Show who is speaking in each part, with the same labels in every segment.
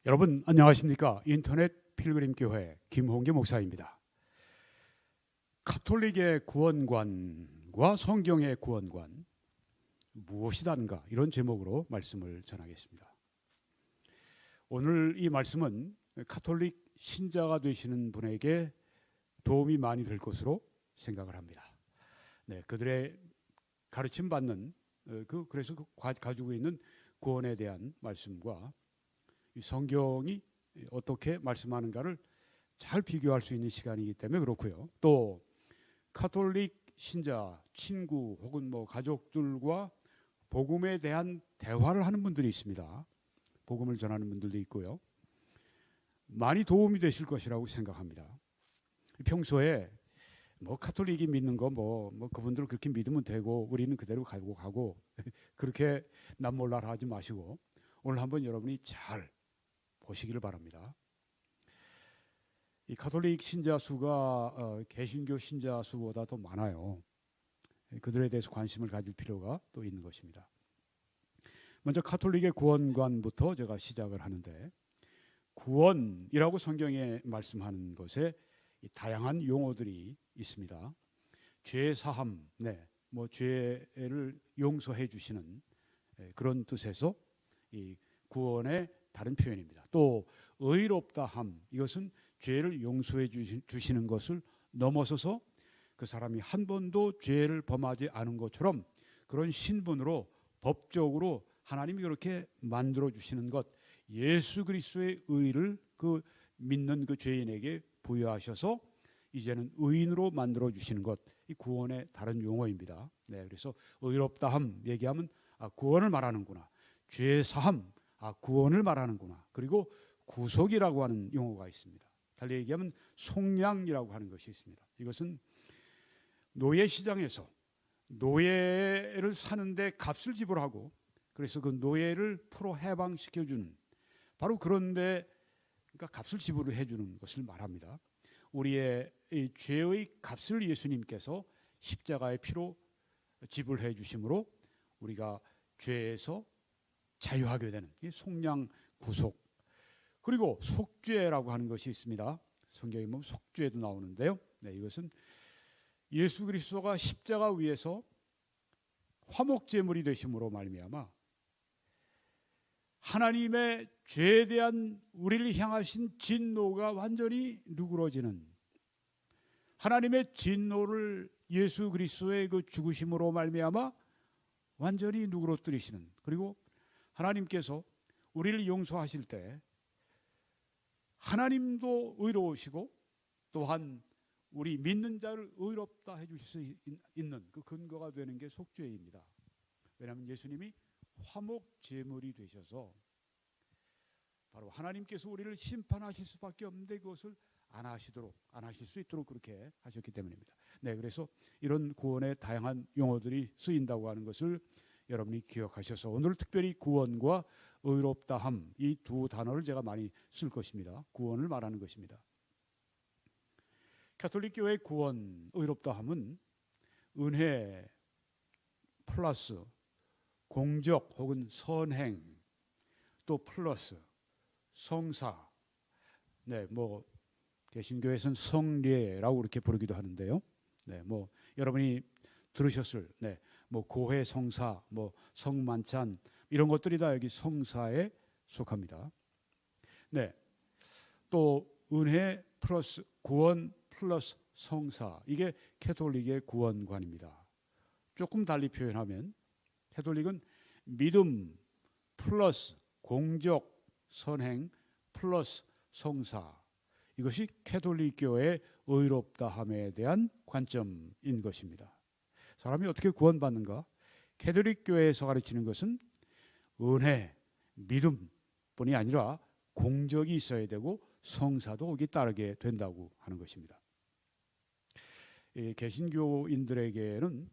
Speaker 1: 여러분 안녕하십니까? 인터넷 필그림 교회 김홍규 목사입니다. 가톨릭의 구원관과 성경의 구원관 무엇이단가 이런 제목으로 말씀을 전하겠습니다. 오늘 이 말씀은 가톨릭 신자가 되시는 분에게 도움이 많이 될 것으로 생각을 합니다. 그들의 가르침 받는 그래서 가지고 있는 구원에 대한 말씀과 이 성경이 어떻게 말씀하는가를 잘 비교할 수 있는 시간이기 때문에 그렇고요. 또 가톨릭 신자, 친구 혹은 가족들과 복음에 대한 대화를 하는 분들이 있습니다. 복음을 전하는 분들도 있고요. 많이 도움이 되실 것이라고 생각합니다. 평소에 가톨릭이 믿는 거 그분들 그렇게 믿으면 되고 우리는 그대로 가고 그렇게 남몰라라 하지 마시고 오늘 한번 여러분이 잘 보시기를 바랍니다. 이 가톨릭 신자 수가 개신교 신자 수보다 더 많아요. 그들에 대해서 관심을 가질 필요가 또 있는 것입니다. 먼저 가톨릭의 구원관부터 제가 시작을 하는데, 구원이라고 성경에 말씀하는 것에 다양한 용어들이 있습니다. 죄 사함, 죄를 용서해 주시는 그런 뜻에서 이 구원의 다른 표현입니다. 또 의롭다함, 이것은 죄를 용서해 주시는 것을 넘어서서 그 사람이 한 번도 죄를 범하지 않은 것처럼 그런 신분으로 법적으로 하나님이 그렇게 만들어 주시는 것, 예수 그리스도의 의를 그 믿는 그 죄인에게 부여하셔서 이제는 의인으로 만들어 주시는 것, 이 구원의 다른 용어입니다. 그래서 의롭다함 얘기하면 구원을 말하는구나. 죄 사함, 구원을 말하는구나. 그리고 구속이라고 하는 용어가 있습니다. 달리 얘기하면 속량이라고 하는 것이 있습니다. 이것은 노예 시장에서 노예를 사는데 값을 지불하고 그래서 그 노예를 풀어 해방시켜주는 바로 그런데 그러니까 값을 지불을 해주는 것을 말합니다. 우리의 이 죄의 값을 예수님께서 십자가의 피로 지불해 주심으로 우리가 죄에서 자유하게 되는 속량 구속. 그리고 속죄라고 하는 것이 있습니다. 성경에 보면 속죄도 나오는데요. 이것은 예수 그리스도가 십자가 위에서 화목제물이 되심으로 말미암아 하나님의 죄에 대한 우리를 향하신 진노가 완전히 누그러지는, 하나님의 진노를 예수 그리스도의 그 죽으심으로 말미암아 완전히 누그러뜨리시는, 그리고 하나님께서 우리를 용서하실 때 하나님도 의로우시고 또한 우리 믿는 자를 의롭다 해주실 수 있는 그 근거가 되는 게 속죄입니다. 왜냐하면 예수님이 화목 제물이 되셔서 바로 하나님께서 우리를 심판하실 수밖에 없는데 그것을 안 하실 수 있도록 그렇게 하셨기 때문입니다. 그래서 이런 구원의 다양한 용어들이 쓰인다고 하는 것을 여러분이 기억하셔서 오늘 특별히 구원과 의롭다함, 이 두 단어를 제가 많이 쓸 것입니다. 구원을 말하는 것입니다. 가톨릭 교회의 구원, 의롭다함은 은혜 플러스 공적 혹은 선행, 또 플러스 성사, 개신교에서는 성례라고 그렇게 부르기도 하는데요. 여러분이 들으셨을 고해 성사, 성만찬 이런 것들이 다 여기 성사에 속합니다. 또 은혜 플러스 구원 플러스 성사, 이게 가톨릭의 구원관입니다. 조금 달리 표현하면 가톨릭은 믿음 플러스 공적 선행 플러스 성사, 이것이 가톨릭 교회의 의롭다함에 대한 관점인 것입니다. 사람이 어떻게 구원받는가? 가톨릭 교회에서 가르치는 것은 은혜, 믿음뿐이 아니라 공적이 있어야 되고 성사도 거기 따르게 된다고 하는 것입니다. 개신교인들에게는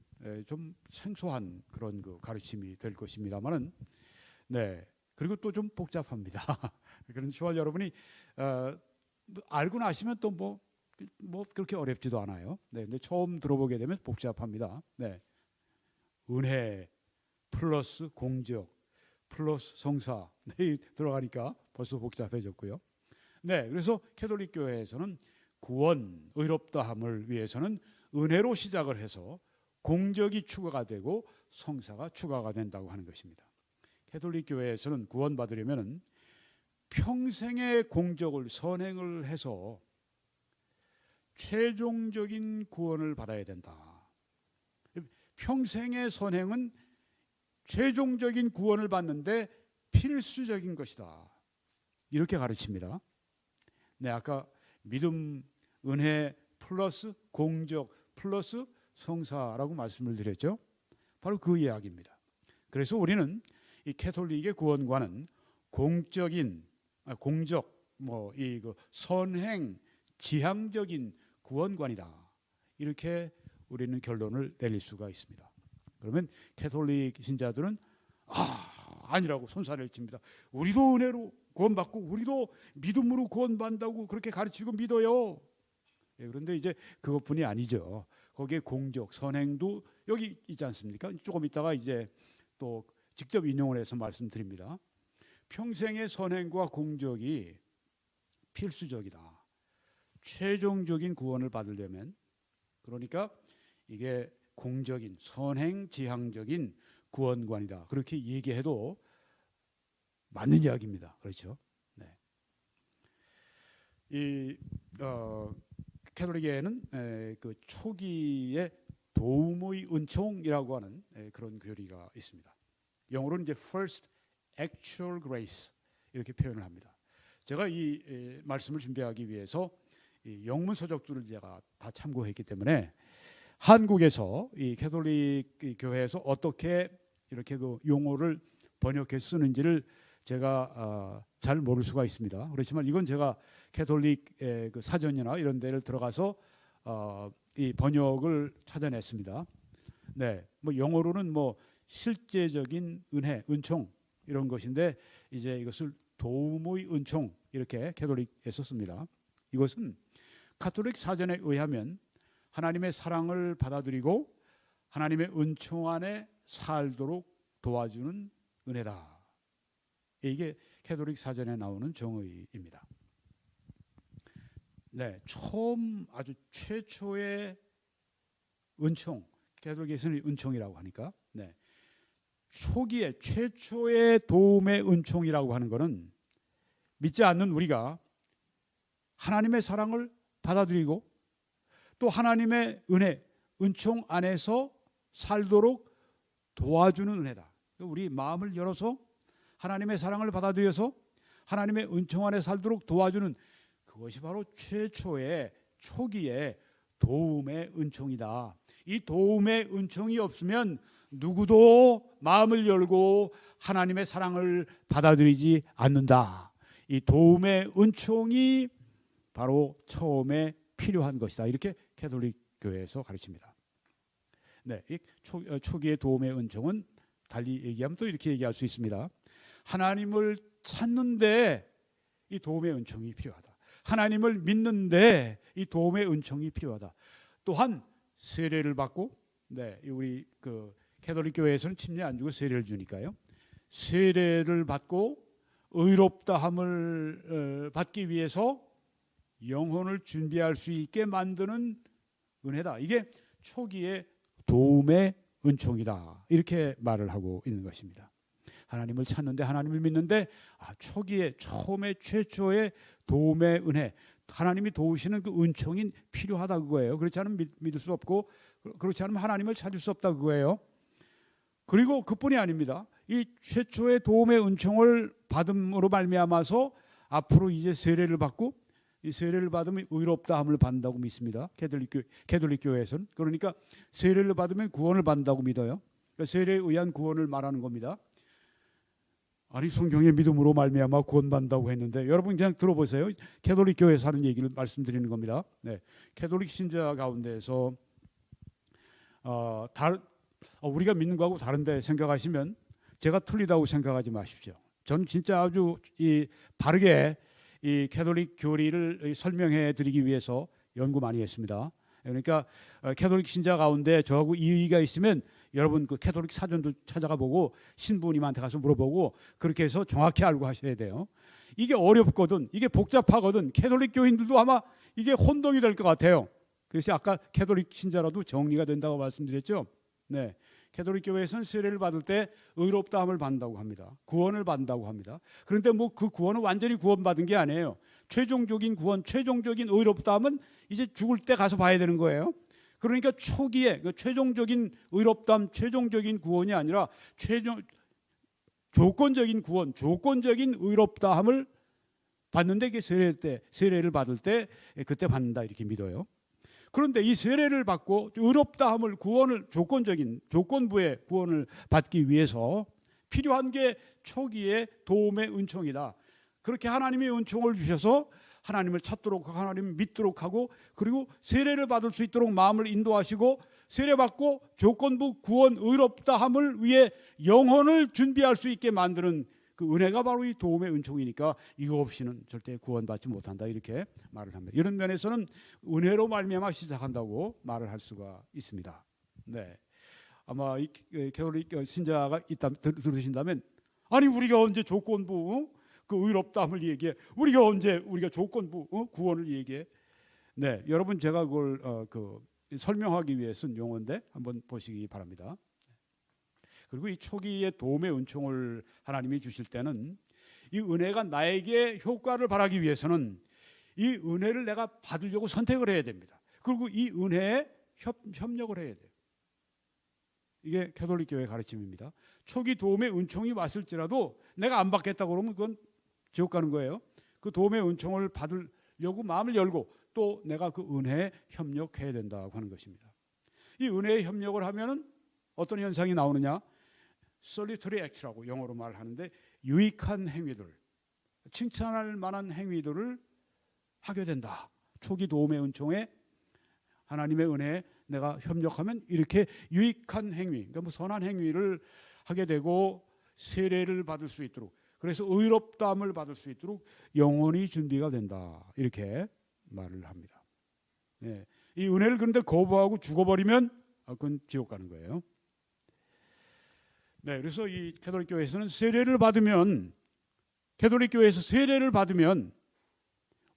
Speaker 1: 좀 생소한 그런 그 가르침이 될 것입니다만은, 그리고 또 좀 복잡합니다. 그런 저와 여러분이 알고 나시면 또 그렇게 어렵지도 않아요. 근데 처음 들어보게 되면 복잡합니다. 은혜 플러스 공적 플러스 성사 들어가니까 벌써 복잡해졌고요. 네, 그래서 캐톨릭 교회에서는 구원, 의롭다함을 위해서는 은혜로 시작을 해서 공적이 추가가 되고 성사가 추가가 된다고 하는 것입니다. 캐톨릭 교회에서는 구원받으려면 평생의 공적을 선행을 해서 최종적인 구원을 받아야 된다. 평생의 선행은 최종적인 구원을 받는데 필수적인 것이다. 이렇게 가르칩니다. 네, 아까 믿음, 은혜 플러스 공적 플러스 성사라고 말씀을 드렸죠. 바로 그 이야기입니다. 그래서 우리는 이 캐톨릭의 구원관은 공적, 그 선행, 지향적인 구원관이다. 이렇게 우리는 결론을 내릴 수가 있습니다. 그러면 캐톨릭 신자들은 아니라고 손살을 칩니다. 우리도 은혜로 구원받고 우리도 믿음으로 구원받는다고 그렇게 가르치고 믿어요. 예, 그런데 이제 그것뿐이 아니죠. 거기에 공적, 선행도 여기 있지 않습니까? 조금 있다가 이제 또 직접 인용을 해서 말씀드립니다. 평생의 선행과 공적이 필수적이다. 최종적인 구원을 받으려면, 그러니까 이게 공적인 선행 지향적인 구원관이다. 그렇게 얘기해도 맞는 이야기입니다. 그렇죠? 네. 이 캐톨릭에는 그 초기의 도움의 은총이라고 하는 그런 교리가 있습니다. 영어로는 이제 first actual grace 이렇게 표현을 합니다. 제가 이 말씀을 준비하기 위해서 이 영문 서적들을 제가 다 참고했기 때문에 한국에서 이 캐톨릭 교회에서 어떻게 이렇게 그 용어를 번역해 쓰는지를 제가 잘 모를 수가 있습니다. 그렇지만 이건 제가 캐톨릭 그 사전이나 이런 데를 들어가서 이 번역을 찾아냈습니다. 네, 뭐 영어로는 뭐 실제적인 은혜, 은총 이런 것인데 이제 이것을 도움의 은총 이렇게 캐톨릭에 썼습니다. 이것은 가톨릭 사전에 의하면 하나님의 사랑을 받아들이고 하나님의 은총 안에 살도록 도와주는 은혜다. 이게 캐톨릭 사전에 나오는 정의입니다. 네, 처음 아주 최초의 은총, 캐톨릭에서는 은총이라고 하니까, 네, 초기에 최초의 도움의 은총이라고 하는 것은 믿지 않는 우리가 하나님의 사랑을 받아들이고 또 하나님의 은혜, 은총 안에서 살도록 도와주는 은혜다. 우리 마음을 열어서 하나님의 사랑을 받아들여서 하나님의 은총 안에 살도록 도와주는 그것이 바로 최초의 초기의 도움의 은총이다. 이 도움의 은총이 없으면 누구도 마음을 열고 하나님의 사랑을 받아들이지 않는다. 이 도움의 은총이 바로 처음에 필요한 것이다. 이렇게 캐톨릭 교회에서 가르칩니다. 네, 이 초기의 도움의 은총은 달리 얘기하면 또 이렇게 얘기할 수 있습니다. 하나님을 찾는데 이 도움의 은총이 필요하다. 하나님을 믿는데 이 도움의 은총이 필요하다. 또한 세례를 받고, 네, 우리 그 캐톨릭 교회에서는 침례 안 주고 세례를 주니까요. 세례를 받고 의롭다함을 받기 위해서 영혼을 준비할 수 있게 만드는 은혜다. 이게 초기의 도움의 은총이다. 이렇게 말을 하고 있는 것입니다. 하나님을 찾는데 하나님을 믿는데 초기에 처음에 최초의 도움의 은혜, 하나님이 도우시는 그 은총이 필요하다 그거예요. 그렇지 않으면 믿을 수 없고 그렇지 않으면 하나님을 찾을 수 없다 그거예요. 그리고 그뿐이 아닙니다. 이 최초의 도움의 은총을 받음으로 말미암아서 앞으로 이제 세례를 받고 이 세례를 받으면 의롭다함을 받는다고 믿습니다. 캐톨릭 교회에서는. 그러니까 세례를 받으면 구원을 받는다고 믿어요. 그러니까 세례에 의한 구원을 말하는 겁니다. 아니 성경의 믿음으로 말미암아 구원받는다고 했는데 여러분 그냥 들어보세요. 캐톨릭 교회에서 하는 얘기를 말씀드리는 겁니다. 네, 캐톨릭 신자 가운데서 우리가 믿는 거하고 다른데 생각하시면 제가 틀리다고 생각하지 마십시오. 저는 진짜 아주 바르게 이 캐톨릭 교리를 설명해 드리기 위해서 연구 많이 했습니다. 그러니까 캐톨릭 신자 가운데 저하고 이의가 있으면 여러분 그 캐톨릭 사전도 찾아가 보고 신부님한테 가서 물어보고 그렇게 해서 정확히 알고 하셔야 돼요. 이게 어렵거든, 이게 복잡하거든. 캐톨릭 교인들도 아마 이게 혼동이 될 것 같아요. 그래서 아까 캐톨릭 신자라도 정리가 된다고 말씀드렸죠. 네, 캐톨릭 교회에서는 세례를 받을 때 의롭다함을 받는다고 합니다. 구원을 받는다고 합니다. 그런데 뭐 그 구원은 완전히 구원받은 게 아니에요. 최종적인 구원, 최종적인 의롭다함은 이제 죽을 때 가서 봐야 되는 거예요. 그러니까 초기에 그 최종적인 의롭다함, 최종적인 구원이 아니라 조건적인 구원, 조건적인 의롭다함을 받는데, 이게 세례를 받을 때 그때 받는다 이렇게 믿어요. 그런데 이 세례를 받고 의롭다함을, 구원을, 조건부의 구원을 받기 위해서 필요한 게 초기의 도움의 은총이다. 그렇게 하나님이 은총을 주셔서 하나님을 찾도록 하고 하나님을 믿도록 하고, 그리고 세례를 받을 수 있도록 마음을 인도하시고, 세례받고 조건부 구원, 의롭다함을 위해 영혼을 준비할 수 있게 만드는 그 은혜가 바로 이 도움의 은총이니까 이거 없이는 절대 구원받지 못한다 이렇게 말을 합니다. 이런 면에서는 은혜로 말미암아 시작한다고 말을 할 수가 있습니다. 네, 아마 이 캐톨릭 신자가 있다 들으신다면, 아니 우리가 언제 조건부 그 의롭다함을 얘기해? 우리가 조건부 구원을 얘기해? 네, 여러분 제가 그걸 설명하기 위해 쓴 용어인데 한번 보시기 바랍니다. 그리고 이 초기의 도움의 은총을 하나님이 주실 때는 이 은혜가 나에게 효과를 발하기 위해서는 이 은혜를 내가 받으려고 선택을 해야 됩니다. 그리고 이 은혜에 협력을 해야 돼요. 이게 캐톨릭 교회의 가르침입니다. 초기 도움의 은총이 왔을지라도 내가 안 받겠다고 그러면 그건 지옥 가는 거예요. 그 도움의 은총을 받으려고 마음을 열고 또 내가 그 은혜에 협력해야 된다고 하는 것입니다. 이 은혜에 협력을 하면은 어떤 현상이 나오느냐? solitary act라고 영어로 말하는데, 유익한 행위들, 칭찬할 만한 행위들을 하게 된다. 초기 도움의 은총에 하나님의 은혜에 내가 협력하면 이렇게 유익한 행위, 그러니까 뭐 선한 행위를 하게 되고 세례를 받을 수 있도록, 그래서 의롭다함을 받을 수 있도록 영혼이 준비가 된다 이렇게 말을 합니다. 네, 이 은혜를 그런데 거부하고 죽어버리면 그건 지옥 가는 거예요. 네, 그래서 이 캐톨릭 교회에서는 캐톨릭 교회에서 세례를 받으면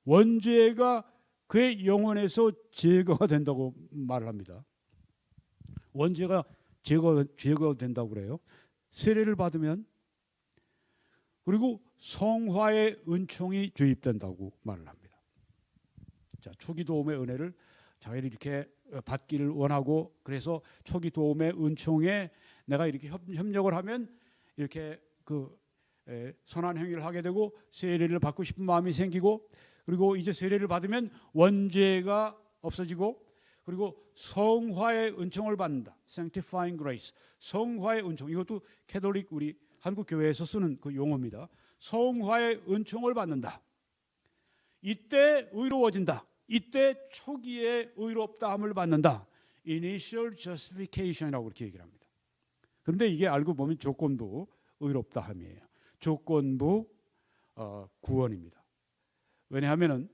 Speaker 1: 원죄가 그의 영혼에서 제거가 된다고 말을 합니다. 원죄가 제거된다고 그래요. 세례를 받으면. 그리고 성화의 은총이 주입된다고 말을 합니다. 자, 초기 도움의 은혜를 자기를 이렇게 받기를 원하고, 그래서 초기 도움의 은총에 내가 이렇게 협력을 하면 이렇게 선한 행위를 하게 되고 세례를 받고 싶은 마음이 생기고, 그리고 이제 세례를 받으면 원죄가 없어지고, 그리고 성화의 은총을 받는다. Sanctifying grace. 성화의 은총. 이것도 캐톨릭 우리 한국 교회에서 쓰는 그 용어입니다. 성화의 은총을 받는다. 이때 의로워진다. 이때 초기에 의롭다함을 받는다. Initial justification이라고 그렇게 얘기를 합니다. 그런데 이게 알고 보면 조건부 의롭다함이에요. 조건부 구원입니다. 왜냐하면은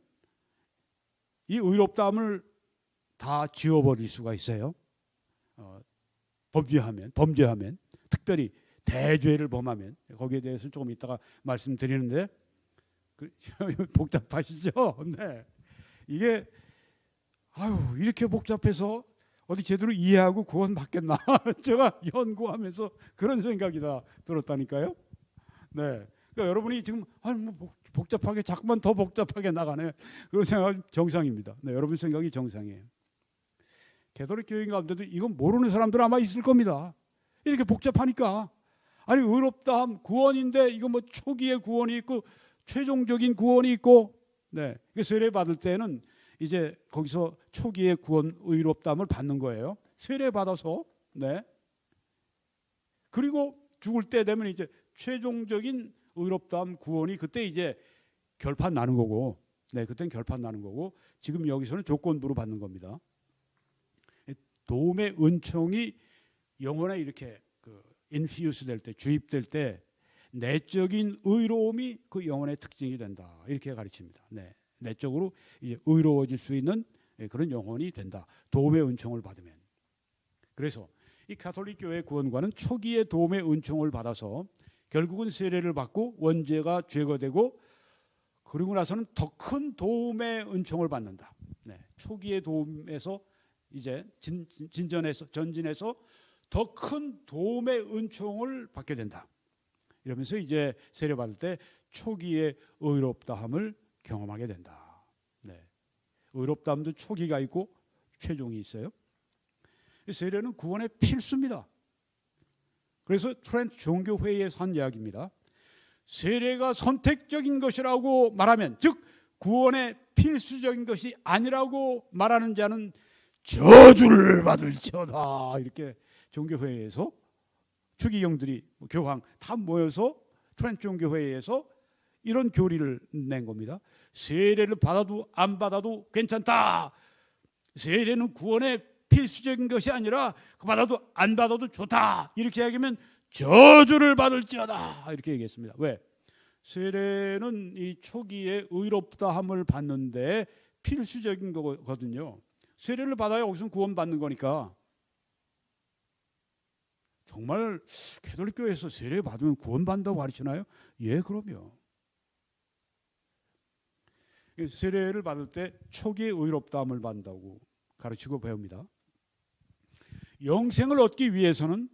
Speaker 1: 이 의롭다함을 다 지워버릴 수가 있어요. 범죄하면 특별히 대죄를 범하면, 거기에 대해서 조금 이따가 말씀드리는데 복잡하시죠? 네. 이게 이렇게 복잡해서 어디 제대로 이해하고 구원 받겠나? 제가 연구하면서 그런 생각이 다 들었다니까요. 네. 그러니까 여러분이 지금 복잡하게 자꾸만 더 복잡하게 나가네. 그런 생각이 정상입니다. 네, 여러분 생각이 정상이에요. 캐톨릭 교인 가운데도 이건 모르는 사람들 아마 있을 겁니다. 이렇게 복잡하니까. 아니 의롭다함 구원인데 이거 뭐 초기의 구원이 있고 최종적인 구원이 있고, 네, 세례 받을 때는 이제 거기서 초기의 구원 의롭다함을 받는 거예요. 세례 받아서. 네. 그리고 죽을 때 되면 이제 최종적인 의롭다함 구원이 그때 이제 결판 나는 거고, 네, 그때는 결판 나는 거고, 지금 여기서는 조건부로 받는 겁니다. 도움의 은총이 영혼에 이렇게 인퓨스 될 때, 주입될 때 내적인 의로움이 그 영혼의 특징이 된다 이렇게 가르칩니다. 네, 내적으로 이제 의로워질 수 있는 그런 영혼이 된다. 도움의 은총을 받으면. 그래서 이 가톨릭 교회 구원관은 초기에 도움의 은총을 받아서 결국은 세례를 받고 원죄가 제거되고 그리고 나서는 더 큰 도움의 은총을 받는다. 네, 초기의 도움에서 이제 전진해서 더 큰 도움의 은총을 받게 된다. 이러면서 이제 세례받을 때 초기의 의롭다함을 경험하게 된다. 네, 의롭다함도 초기가 있고 최종이 있어요. 세례는 구원의 필수입니다. 그래서 트렌트 종교회의에서 한 이야기입니다. 세례가 선택적인 것이라고 말하면, 즉 구원의 필수적인 것이 아니라고 말하는 자는 저주를 받을지어다. 이렇게 종교회의에서 추기경들이 교황 다 모여서 트렌트 종교회의에서 이런 교리를 낸 겁니다. 세례를 받아도 안 받아도 괜찮다. 세례는 구원의 필수적인 것이 아니라 받아도 안 받아도 좋다. 이렇게 얘기하면 저주를 받을지어다. 이렇게 얘기했습니다. 왜? 세례는 이 초기에 의롭다함을 받는데 필수적인 거거든요. 세례를 받아야 거기서 구원받는 거니까. 정말 가톨릭 교회에서 세례 받으면 구원받는다고 가르치나요? 예, 그럼요. 세례를 받을 때 초기에 의롭다함을 받는다고 가르치고 배웁니다. 영생을 얻기 위해서는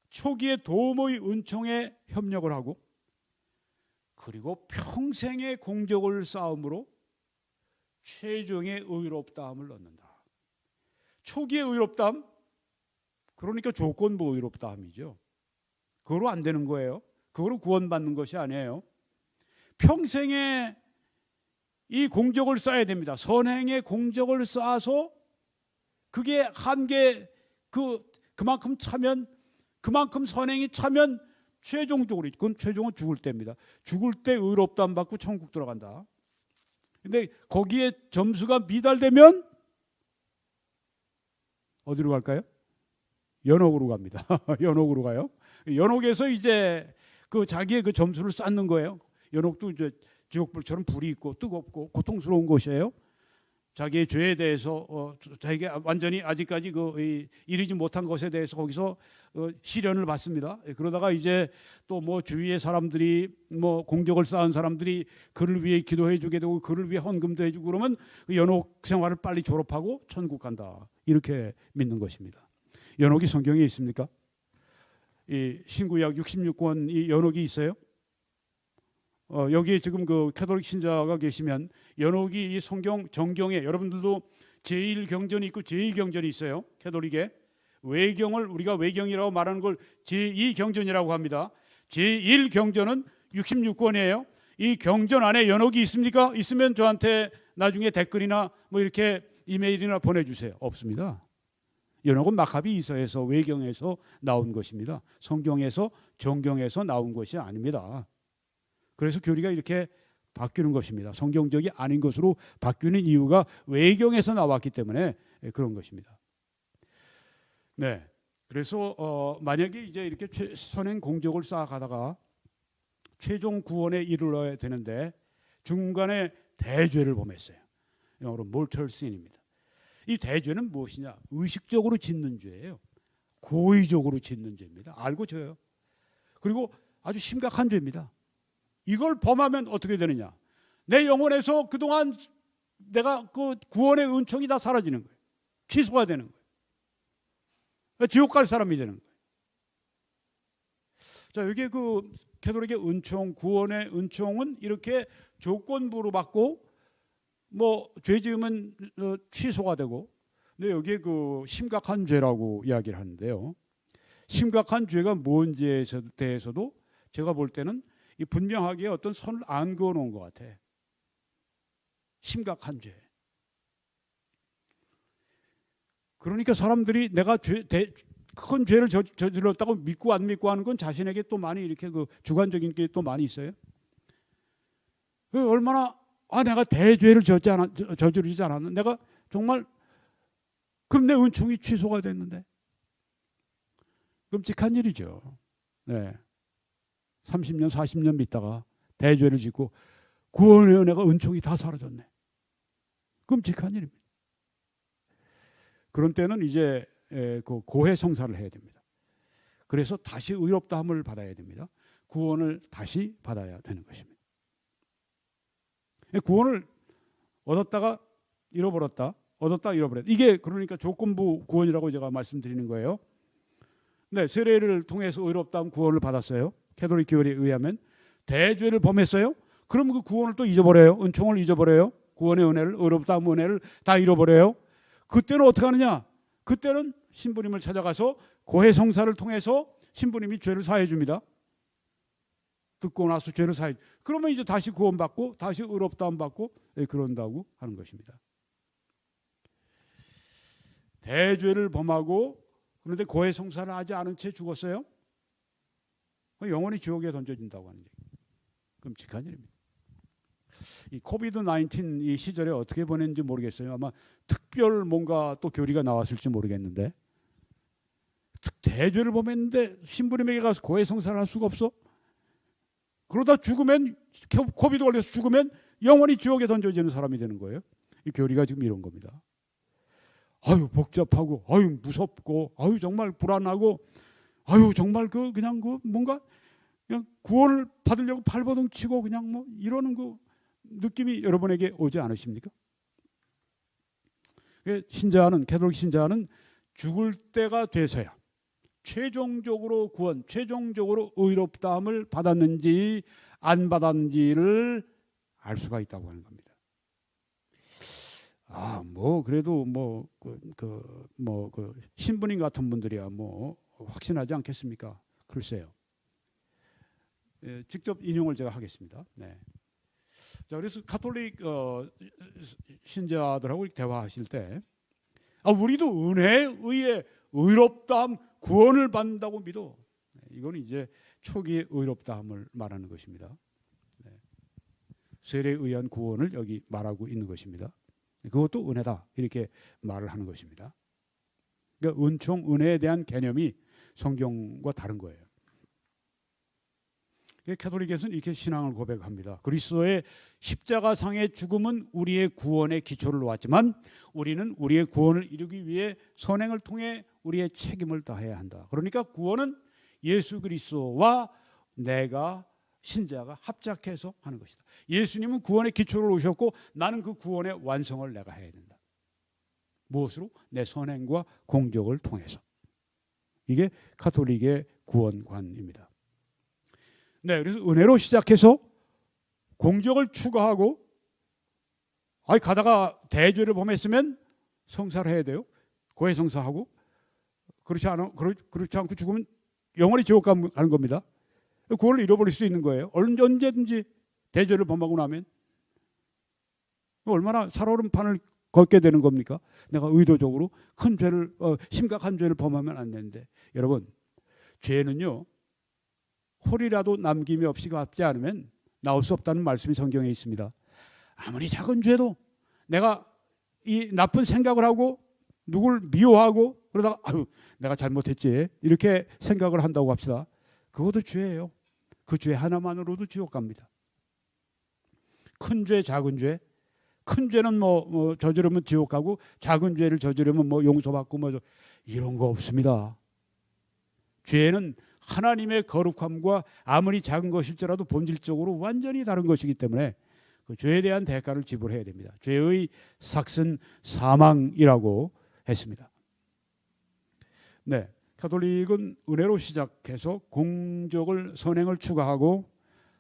Speaker 1: 초기에 도움의 은총에 협력을 하고, 그리고 평생의 공적을 쌓음으로 최종의 의롭다함을 얻는다. 초기의 의롭다함, 그러니까 조건부 의롭다함이죠. 그거로 안 되는 거예요. 그거로 구원받는 것이 아니에요. 평생에 이 공적을 쌓아야 됩니다. 선행의 공적을 쌓아서 그게 한계, 그만큼 차면, 그만큼 선행이 차면 최종적으로, 그건 최종은 죽을 때입니다. 죽을 때 의롭다함 받고 천국 들어간다. 근데 거기에 점수가 미달되면 어디로 갈까요? 연옥으로 갑니다. 연옥으로 가요. 연옥에서 이제 그 자기의 그 점수를 쌓는 거예요. 연옥도 이제 지옥불처럼 불이 있고 뜨겁고 고통스러운 곳이에요. 자기의 죄에 대해서 자기가 완전히 아직까지 이르지 못한 것에 대해서 거기서 시련을 받습니다. 그러다가 이제 또 뭐 주위의 사람들이 뭐 공적을 쌓은 사람들이 그를 위해 기도해 주게 되고 그를 위해 헌금도 해주고 그러면 연옥 생활을 빨리 졸업하고 천국 간다. 이렇게 믿는 것입니다. 연옥이 성경에 있습니까? 이 신구약 66권 이 연옥이 있어요? 여기 지금 그 가톨릭 신자가 계시면 연옥이 이 성경 정경에, 여러분들도 제1경전이 있고 제2경전이 있어요. 가톨릭에 외경을 우리가 외경이라고 말하는 걸 제2경전이라고 합니다. 제1경전은 66권이에요. 이 경전 안에 연옥이 있습니까? 있으면 저한테 나중에 댓글이나 뭐 이렇게 이메일이나 보내주세요. 없습니다. 연옥은 마카비서에서 외경에서 나온 것입니다. 성경에서 정경에서 나온 것이 아닙니다. 그래서 교리가 이렇게 바뀌는 것입니다. 성경적이 아닌 것으로 바뀌는 이유가 외경에서 나왔기 때문에 그런 것입니다. 네, 그래서 만약에 이제 이렇게 선행 공적을 쌓아가다가 최종 구원에 이르러야 되는데 중간에 대죄를 범했어요. 영어로 mortal sin입니다. 이 대죄는 무엇이냐? 의식적으로 짓는 죄예요. 고의적으로 짓는 죄입니다. 알고 져요. 그리고 아주 심각한 죄입니다. 이걸 범하면 어떻게 되느냐? 내 영혼에서 그동안 내가 그 구원의 은총이 다 사라지는 거예요. 취소가 되는 거예요. 지옥 갈 사람이 되는 거예요. 자, 여기 그 가톨릭의 은총, 구원의 은총은 이렇게 조건부로 받고 뭐 죄 지으면 취소가 되고, 근데 여기에 그 심각한 죄라고 이야기를 하는데요. 심각한 죄가 뭔지에 대해서도 제가 볼 때는 이 분명하게 어떤 선을 안 그어놓은 것 같아. 심각한 죄. 그러니까 사람들이 내가 큰 죄를 저질렀다고 믿고 안 믿고 하는 건 자신에게 또 많이 이렇게 그 주관적인 게 또 많이 있어요. 얼마나 내가 대죄를 저지르지 않았는데 내가 정말 그럼 내 은총이 취소가 됐는데 끔찍한 일이죠. 네. 30년 40년 믿다가 대죄를 짓고 구원의 은혜가 은총이 다 사라졌네. 끔찍한 일입니다. 그런 때는 이제 그 고해 성사를 해야 됩니다. 그래서 다시 의롭다함을 받아야 됩니다. 구원을 다시 받아야 되는 것입니다. 구원을 얻었다가 잃어버렸다, 얻었다 잃어버렸다. 이게 그러니까 조건부 구원이라고 제가 말씀드리는 거예요. 네, 세례를 통해서 의롭다함 구원을 받았어요. 캐톨릭 교리에 의하면. 대죄를 범했어요. 그러면 그 구원을 또 잊어버려요. 은총을 잊어버려요. 구원의 은혜를, 의롭다함 은혜를 다 잃어버려요. 그때는 어떻게 하느냐? 그때는 신부님을 찾아가서 고해성사를 통해서 신부님이 죄를 사해 줍니다. 듣고 나서 죄를 사해. 그러면 이제 다시 구원받고 다시 의롭다함 받고 그런다고 하는 것입니다. 대죄를 범하고 그런데 고해성사를 하지 않은 채 죽었어요. 영원히 지옥에 던져진다고 하는 얘기. 끔찍한 일입니다. 이 코비드-19 이 시절에 어떻게 보냈는지 모르겠어요. 아마 특별 뭔가 또 교리가 나왔을지 모르겠는데 대죄를 범했는데 신부님에게 가서 고해성사를 할 수가 없어? 그러다 죽으면 코비드 걸려서 죽으면 영원히 지옥에 던져지는 사람이 되는 거예요. 이 교리가 지금 이런 겁니다. 아유 복잡하고 아유 무섭고 아유 정말 불안하고 아유 정말 그냥 뭔가 그냥 구원을 받으려고 발버둥 치고 그냥 뭐 이러는 그 느낌이 여러분에게 오지 않으십니까? 신자는 캐톨릭 신자는 죽을 때가 돼서야 최종적으로 구원, 최종적으로 의롭다함을 받았는지 안 받았는지를 알 수가 있다고 하는 겁니다. 그래도 신부님 같은 분들이야 확신하지 않겠습니까? 글쎄요. 직접 인용을 제가 하겠습니다. 네. 자, 그래서 가톨릭 신자들하고 대화하실 때, 우리도 은혜에 의해 의롭다함 구원을 받는다고 믿어. 이건 이제 초기의 의롭다함을 말하는 것입니다. 네. 세례에 의한 구원을 여기 말하고 있는 것입니다. 그것도 은혜다 이렇게 말을 하는 것입니다. 그러니까 은총, 은혜에 대한 개념이 성경과 다른 거예요. 캐톨릭에서는 이렇게 신앙을 고백합니다. 그리스도의 십자가상의 죽음은 우리의 구원의 기초를 놓았지만 우리는 우리의 구원을 이루기 위해 선행을 통해 우리의 책임을 다해야 한다. 그러니까 구원은 예수 그리스도와 내가 신자가 합작해서 하는 것이다. 예수님은 구원의 기초를 놓으셨고 나는 그 구원의 완성을 내가 해야 된다. 무엇으로? 내 선행과 공적을 통해서. 이게 가톨릭의 구원관입니다. 네, 그래서 은혜로 시작해서 공적을 추가하고 가다가 대죄를 범했으면 성사를 해야 돼요. 고해성사하고 그렇지 않고 죽으면 영원히 지옥 가는 겁니다. 구원을 잃어버릴 수 있는 거예요. 언제든지 대죄를 범하고 나면 얼마나 살얼음 판을 걷게 되는 겁니까? 내가 의도적으로 큰 죄를 심각한 죄를 범하면 안 되는데 여러분 죄는요 홀이라도 남김이 없이 갚지 않으면 나올 수 없다는 말씀이 성경에 있습니다. 아무리 작은 죄도 내가 이 나쁜 생각을 하고 누굴 미워하고 그러다가 내가 잘못했지 이렇게 생각을 한다고 합시다. 그것도 죄예요. 그 죄 하나만으로도 지옥 갑니다. 큰 죄, 작은 죄. 큰 죄는 저지르면 지옥 가고 작은 죄를 저지르면 용서받고 이런 거 없습니다. 죄는 하나님의 거룩함과 아무리 작은 것일지라도 본질적으로 완전히 다른 것이기 때문에 그 죄에 대한 대가를 지불해야 됩니다. 죄의 삭은 사망이라고 했습니다. 네, 가톨릭은 은혜로 시작해서 공적을 선행을 추가하고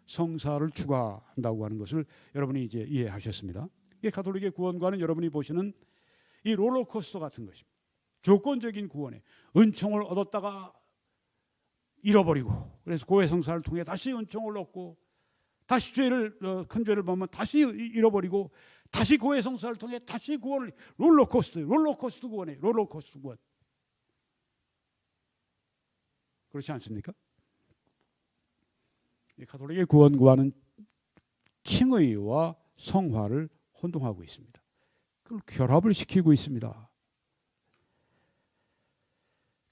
Speaker 1: 성사를 추가한다고 하는 것을 여러분이 이제 이해하셨습니다. 이 가톨릭의 구원과는 여러분이 보시는 이 롤러코스터 같은 것입니다. 조건적인 구원에 은총을 얻었다가 잃어버리고 그래서 고해성사를 통해 다시 은총을 얻고 다시 큰 죄를 범하면 다시 잃어버리고 다시 고해성사를 통해 다시 구원을 롤러코스터 구원에 롤러코스터 구원. 그렇지 않습니까? 이 가톨릭의 구원과는 칭의와 성화를 혼동하고 있습니다. 그걸 결합을 시키고 있습니다.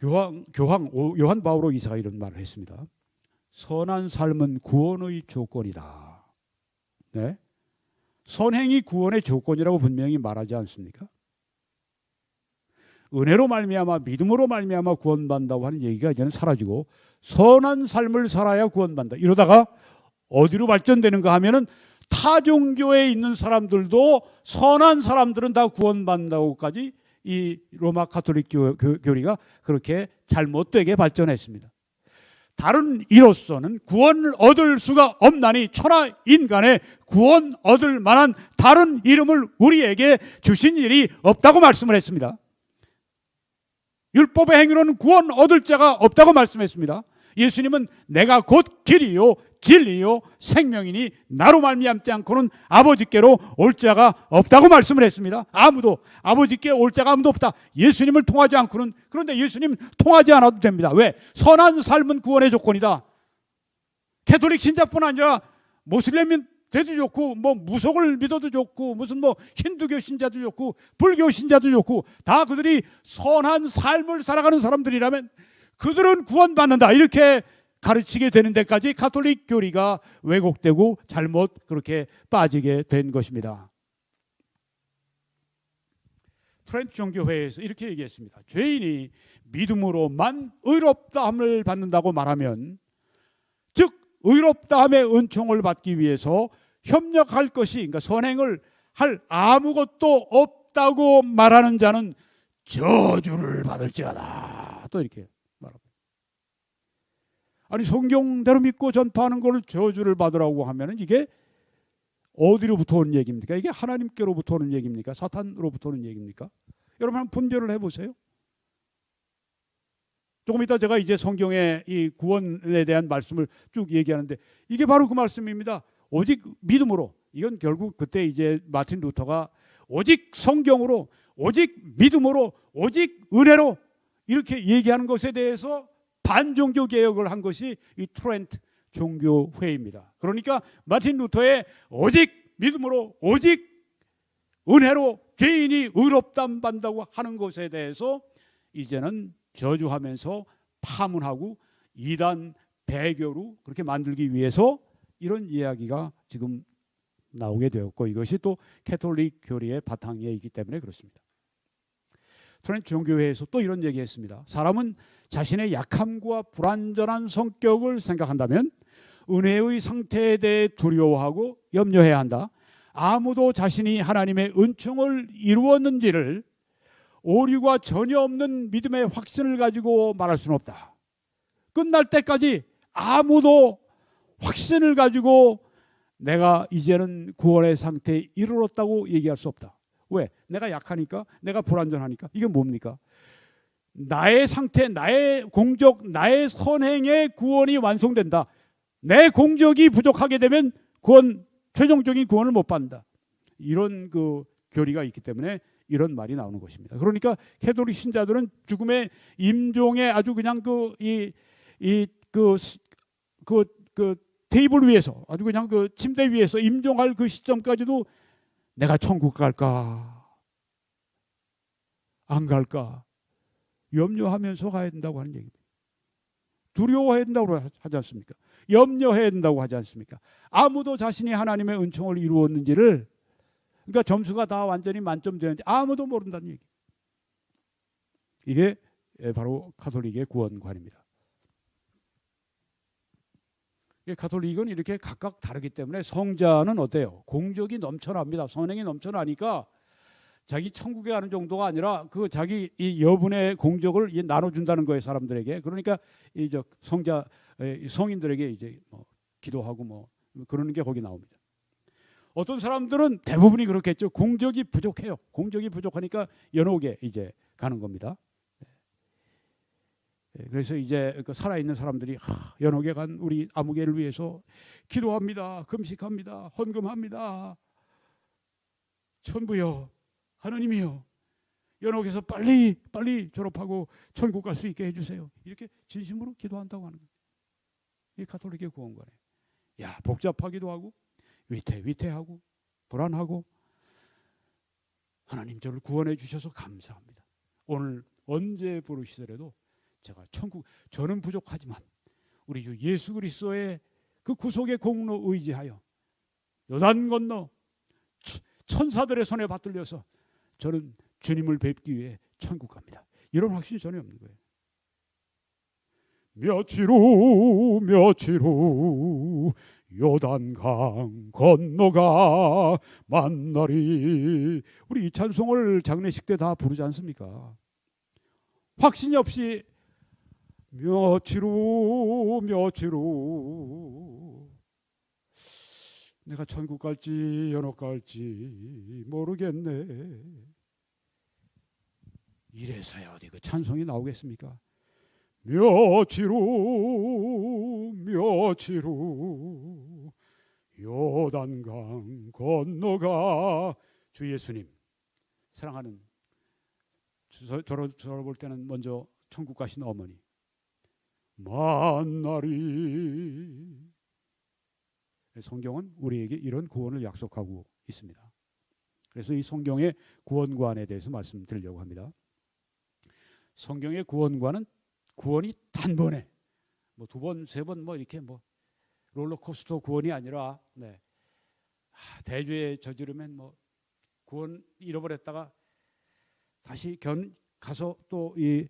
Speaker 1: 요한 바오로 이사가 이런 말을 했습니다. 선한 삶은 구원의 조건이다. 네? 선행이 구원의 조건이라고 분명히 말하지 않습니까? 은혜로 말미암아 믿음으로 말미암아 구원받는다고 하는 얘기가 이제는 사라지고 선한 삶을 살아야 구원받는다. 이러다가 어디로 발전되는가 하면은 타 종교에 있는 사람들도 선한 사람들은 다 구원받는다고까지 이 로마 가톨릭 교리가 그렇게 잘못되게 발전했습니다. 다른 이로서는 구원을 얻을 수가 없나니 천하 인간의 구원 얻을 만한 다른 이름을 우리에게 주신 일이 없다고 말씀을 했습니다. 율법의 행위로는 구원 얻을 자가 없다고 말씀했습니다. 예수님은 내가 곧 길이요 진리요 생명이니 나로 말미암지 않고는 아버지께로 올 자가 없다고 말씀을 했습니다. 아무도 아버지께 올 자가 아무도 없다. 예수님을 통하지 않고는. 그런데 예수님 통하지 않아도 됩니다. 왜? 선한 삶은 구원의 조건이다. 캐톨릭 신자뿐 아니라 모슬렘인 돼도 좋고 뭐 무속을 믿어도 좋고 무슨 뭐 힌두교 신자도 좋고 불교 신자도 좋고 다 그들이 선한 삶을 살아가는 사람들이라면 그들은 구원받는다. 이렇게 가르치게 되는 데까지 가톨릭 교리가 왜곡되고 잘못 그렇게 빠지게 된 것입니다. 트렌트 종교회에서 이렇게 얘기했습니다. 죄인이 믿음으로만 의롭다함을 받는다고 말하면, 즉 의롭다함의 은총을 받기 위해서 협력할 것이, 그러니까 선행을 할 아무것도 없다고 말하는 자는 저주를 받을지어다. 또 이렇게 말합니다. 아니 성경대로 믿고 전파하는 걸 저주를 받으라고 하면은 이게 어디로부터 오는 얘기입니까? 이게 하나님께로부터 오는 얘기입니까? 사탄으로부터 오는 얘기입니까? 여러분 한번 분별을 해보세요. 조금 이따 제가 이제 성경의 이 구원에 대한 말씀을 쭉 얘기하는데 이게 바로 그 말씀입니다. 오직 믿음으로. 이건 결국 그때 이제 마틴 루터가 오직 성경으로, 오직 믿음으로, 오직 은혜로 이렇게 얘기하는 것에 대해서 반종교 개혁을 한 것이 이 트렌트 종교회입니다. 그러니까 마틴 루터의 오직 믿음으로, 오직 은혜로 죄인이 의롭다함 받는다고 하는 것에 대해서 이제는 저주하면서 파문하고 이단 배교로 그렇게 만들기 위해서 이런 이야기가 지금 나오게 되었고, 이것이 또 캐톨릭 교리의 바탕에 있기 때문에 그렇습니다. 트렌트 종교회에서 또 이런 얘기했습니다. 사람은 자신의 약함과 불완전한 성격을 생각한다면 은혜의 상태에 대해 두려워하고 염려해야 한다. 아무도 자신이 하나님의 은총을 이루었는지를 오류가 전혀 없는 믿음의 확신을 가지고 말할 수는 없다. 끝날 때까지 아무도 확신을 가지고 내가 이제는 구원의 상태에 이르렀다고 얘기할 수 없다. 왜? 내가 약하니까, 내가 불완전하니까. 이게 뭡니까? 나의 상태, 나의 공적, 나의 선행의 구원이 완성된다. 내 공적이 부족하게 되면 구원, 최종적인 구원을 못 받는다. 이런 그 교리가 있기 때문에 이런 말이 나오는 것입니다. 그러니까 캐톨릭 신자들은 죽음의 임종에 아주 그냥 그 테이블 위에서, 아주 그냥 그 침대 위에서 임종할 그 시점까지도 내가 천국 갈까 안 갈까 염려하면서 가야 된다고 하는 얘기입니다. 두려워해야 된다고 하지 않습니까? 염려해야 된다고 하지 않습니까? 아무도 자신이 하나님의 은총을 이루었는지를, 그러니까 점수가 다 완전히 만점 되는지 아무도 모른다는 얘기. 이게 바로 가톨릭의 구원관입니다. 가톨릭은 이렇게 각각 다르기 때문에 성자는 어때요? 공적이 넘쳐납니다. 선행이 넘쳐나니까 자기 천국에 가는 정도가 아니라 그 자기 이 여분의 공적을 나눠준다는 거예요, 사람들에게. 그러니까 이 저 성자 성인들에게 이제 뭐 기도하고 뭐 그러는 게 거기 나옵니다. 어떤 사람들은 대부분이 그렇겠죠. 공적이 부족해요. 공적이 부족하니까 연옥에 이제 가는 겁니다. 그래서 이제 그 살아있는 사람들이 연옥에 간 우리 아무개를 위해서 기도합니다. 금식합니다. 헌금합니다. 천부여, 하나님이여, 연옥에서 빨리 졸업하고 천국 갈 수 있게 해주세요. 이렇게 진심으로 기도한다고 하는 거예요. 이 가톨릭의 구원관에. 야, 복잡하기도 하고 위태하고 불안하고, 하나님 저를 구원해 주셔서 감사합니다. 오늘 언제 부르시더라도 제가 천국, 저는 부족하지만 우리 주 예수 그리스도의 그 구속의 공로 의지하여 요단 건너 천사들의 손에 받들려서 저는 주님을 뵙기 위해 천국 갑니다. 이런 확신이 전혀 없는 거예요. 며칠 후 요단강 건너가 만나리. 우리 이 찬송을 장례식 때 다 부르지 않습니까? 확신이 없이 며칠 후 내가 천국 갈지 연옥 갈지 모르겠네. 이래서야 어디 그 찬송이 나오겠습니까? 며칠 후 요단강 건너가. 주 예수님 사랑하는, 저를 볼 때는 먼저 천국 가신 어머니 만나리. 성경은 우리에게 이런 구원을 약속하고 있습니다. 그래서 이 성경의 구원관에 대해서 말씀드리려고 합니다. 성경의 구원관은 구원이 단번에 뭐 두 번, 세 번 뭐 이렇게 뭐 롤러코스터 구원이 아니라 대죄에 저지르면 뭐 구원 잃어버렸다가 다시 가서 또 이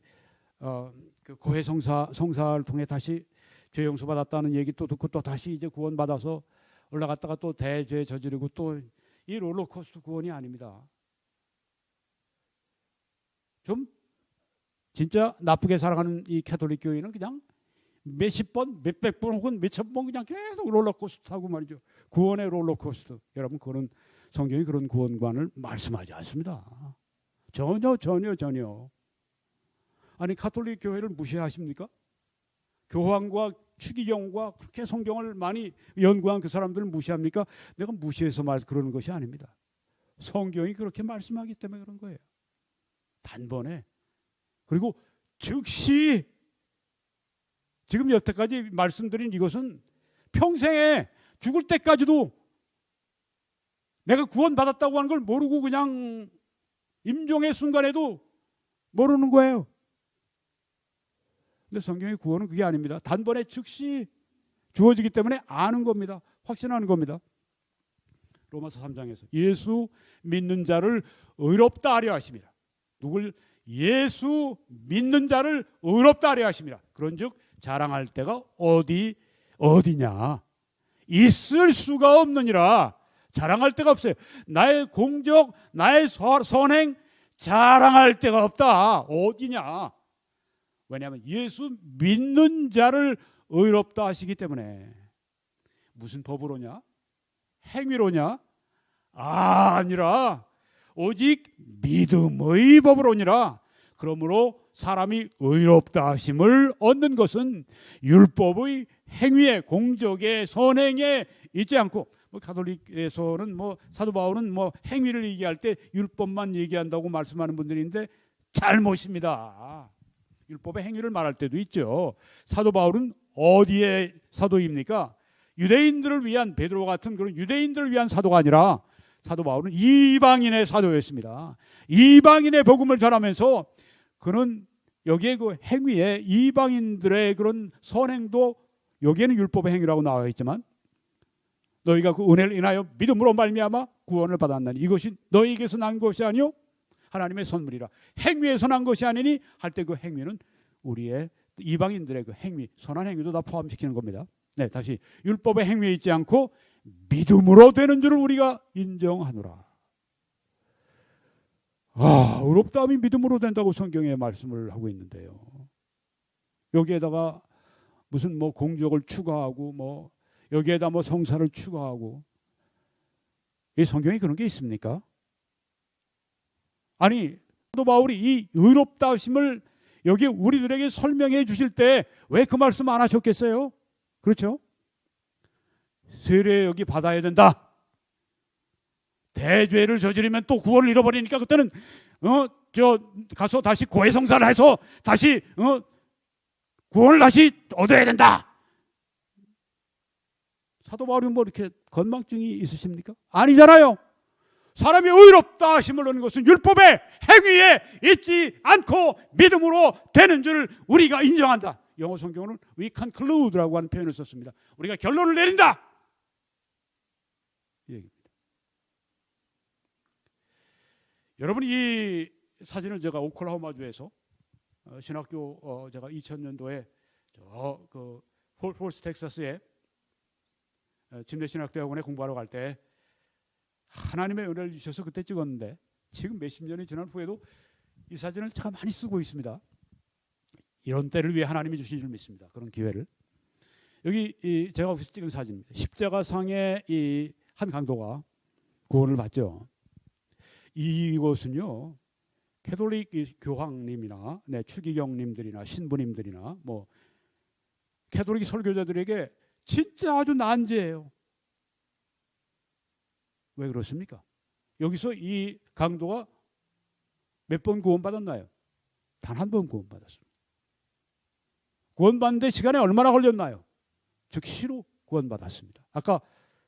Speaker 1: 그 고해 성사를 통해 다시 죄 용서 받았다는 얘기 또 듣고 또 다시 이제 구원 받아서 올라갔다가 또 대죄 저지르고 또 이 롤러코스터 구원이 아닙니다. 좀 진짜 나쁘게 살아가는 이 캐톨릭 교회는 그냥 몇십 번, 몇백 번 혹은 몇천 번 그냥 계속 롤러코스터 타고 말이죠. 구원의 롤러코스터. 여러분, 그런 성경이 그런 구원관을 말씀하지 않습니다. 전혀. 아니, 가톨릭 교회를 무시하십니까? 교황과 추기경과 그렇게 성경을 많이 연구한 그 사람들을 무시합니까? 내가 무시해서 그러는 것이 아닙니다. 성경이 그렇게 말씀하기 때문에 그런 거예요. 단번에. 그리고 즉시, 지금 여태까지 말씀드린 이것은 평생에 죽을 때까지도 내가 구원받았다고 하는 걸 모르고 그냥 임종의 순간에도 모르는 거예요. 근데 성경의 구원은 그게 아닙니다. 단번에 즉시 주어지기 때문에 아는 겁니다. 확신하는 겁니다. 로마서 3장에서 예수 믿는 자를 의롭다 하려 하십니다. 누굴? 예수 믿는 자를 의롭다 하려 하십니다. 그런즉 자랑할 데가 어디냐? 있을 수가 없느니라. 자랑할 데가 없어요. 나의 공적, 나의 선행 자랑할 데가 없다. 어디냐? 왜냐하면 예수 믿는 자를 의롭다 하시기 때문에. 무슨 법으로냐? 행위로냐? 아니라 오직 믿음의 법으로니라. 그러므로 사람이 의롭다 하심을 얻는 것은 율법의 행위에, 공적에, 선행에 있지 않고, 가톨릭에서는 사도 바울은 행위를 얘기할 때 율법만 얘기한다고 말씀하는 분들인데 잘못입니다. 율법의 행위를 말할 때도 있죠. 사도 바울은 어디에 사도입니까? 유대인들을 위한, 베드로 같은 그런 유대인들을 위한 사도가 아니라 사도 바울은 이방인의 사도였습니다. 이방인의 복음을 전하면서 그는 여기에 그 행위에 이방인들의 그런 선행도 여기에는 율법의 행위라고 나와 있지만 너희가 그 은혜를 인하여 믿음으로 말미암아 구원을 받았나니 이것이 너희에게서 난 것이 아니요 하나님의 선물이라. 행위에서 난 것이 아니니 할 때 그 행위는 우리의 이방인들의 그 행위, 선한 행위도 다 포함시키는 겁니다. 네, 다시 율법의 행위에 있지 않고 믿음으로 되는 줄을 우리가 인정하노라. 의롭다함이 믿음으로 된다고 성경에 말씀을 하고 있는데요. 여기에다가 무슨 공적을 추가하고 여기에다 성사를 추가하고, 이 성경에 그런 게 있습니까? 아니, 사도 바울이 이 의롭다 하심을 여기 우리들에게 설명해 주실 때 왜 그 말씀 안 하셨겠어요? 그렇죠? 세례 여기 받아야 된다. 대죄를 저지르면 또 구원을 잃어버리니까 그때는 가서 다시 고해성사를 해서 다시 구원을 다시 얻어야 된다. 사도 바울이 이렇게 건망증이 있으십니까? 아니잖아요. 사람이 의롭다 하심을 얻는 것은 율법의 행위에 있지 않고 믿음으로 되는 줄 우리가 인정한다. 영어 성경으로는 we conclude라고 하는 표현을 썼습니다. 우리가 결론을 내린다. 이 얘기입니다. 여러분, 이 사진을 제가 오클라호마주에서 신학교 제가 2000년도에 그 폴스 텍사스에 침례신학대학원에 공부하러 갈 때 하나님의 은혜를 주셔서 그때 찍었는데 지금 몇십 년이 지난 후에도 이 사진을 제가 많이 쓰고 있습니다. 이런 때를 위해 하나님이 주신 줄 믿습니다. 그런 기회를. 여기 제가 거기서 찍은 사진입니다. 십자가상의 이 한 강도가 구원을 받죠. 이곳은요, 캐톨릭 교황님이나 추기경님들이나 신부님들이나 뭐 캐톨릭 설교자들에게 진짜 아주 난제예요. 왜 그렇습니까? 여기서 이 강도가 몇 번 구원받았나요? 단 한 번 구원받았습니다. 구원받는데 시간이 얼마나 걸렸나요? 즉시로 구원받았습니다. 아까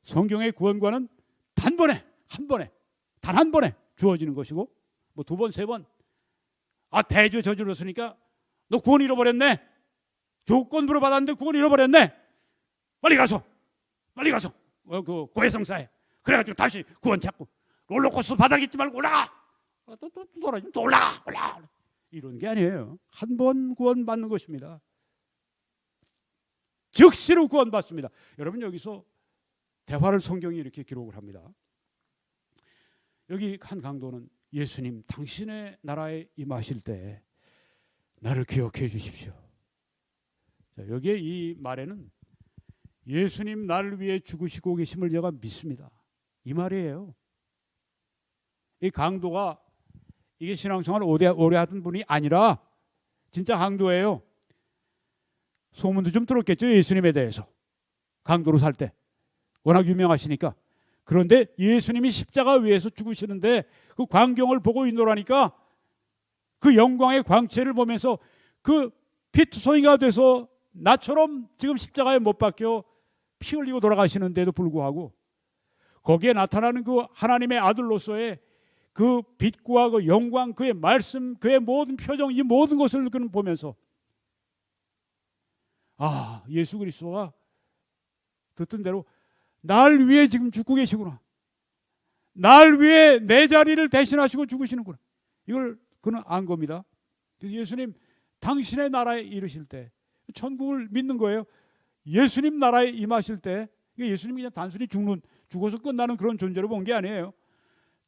Speaker 1: 성경의 구원과는 단번에, 한 번에, 단 한 번에 주어지는 것이고, 뭐 두 번, 세 번, 대죄 저질렀으니까 너 구원 잃어버렸네. 조건부로 받았는데 구원 잃어버렸네. 빨리 가서 그 고해성사해. 그래가지고 다시 구원 찾고 롤러코스터 바닥 있지 말고 올라가. 또 돌아가면 또 올라가. 이런 게 아니에요. 한 번 구원 받는 것입니다. 즉시로 구원 받습니다. 여러분, 여기서 대화를 성경이 이렇게 기록을 합니다. 여기 한 강도는 예수님, 당신의 나라에 임하실 때 나를 기억해 주십시오. 자, 여기에 이 말에는 예수님 나를 위해 죽으시고 계심을 제가 믿습니다. 이 말이에요. 이 강도가 이게 신앙생활을 오래 하던 분이 아니라 진짜 강도예요. 소문도 좀 들었겠죠, 예수님에 대해서. 강도로 살 때 워낙 유명하시니까. 그런데 예수님이 십자가 위에서 죽으시는데 그 광경을 보고 있노라니까 그 영광의 광채를 보면서 그 피투성이가 돼서 나처럼 지금 십자가에 못 박혀 피 흘리고 돌아가시는데도 불구하고 거기에 나타나는 그 하나님의 아들로서의 그 빛과 그 영광, 그의 말씀, 그의 모든 표정, 이 모든 것을 그는 보면서 예수 그리스도가 듣던 대로 날 위해 지금 죽고 계시구나. 날 위해 내 자리를 대신하시고 죽으시는구나. 이걸 그는 안 겁니다. 그래서 예수님, 당신의 나라에 이르실 때 천국을 믿는 거예요. 예수님 나라에 임하실 때 예수님이 그냥 단순히 죽어서 끝나는 그런 존재로 본 게 아니에요.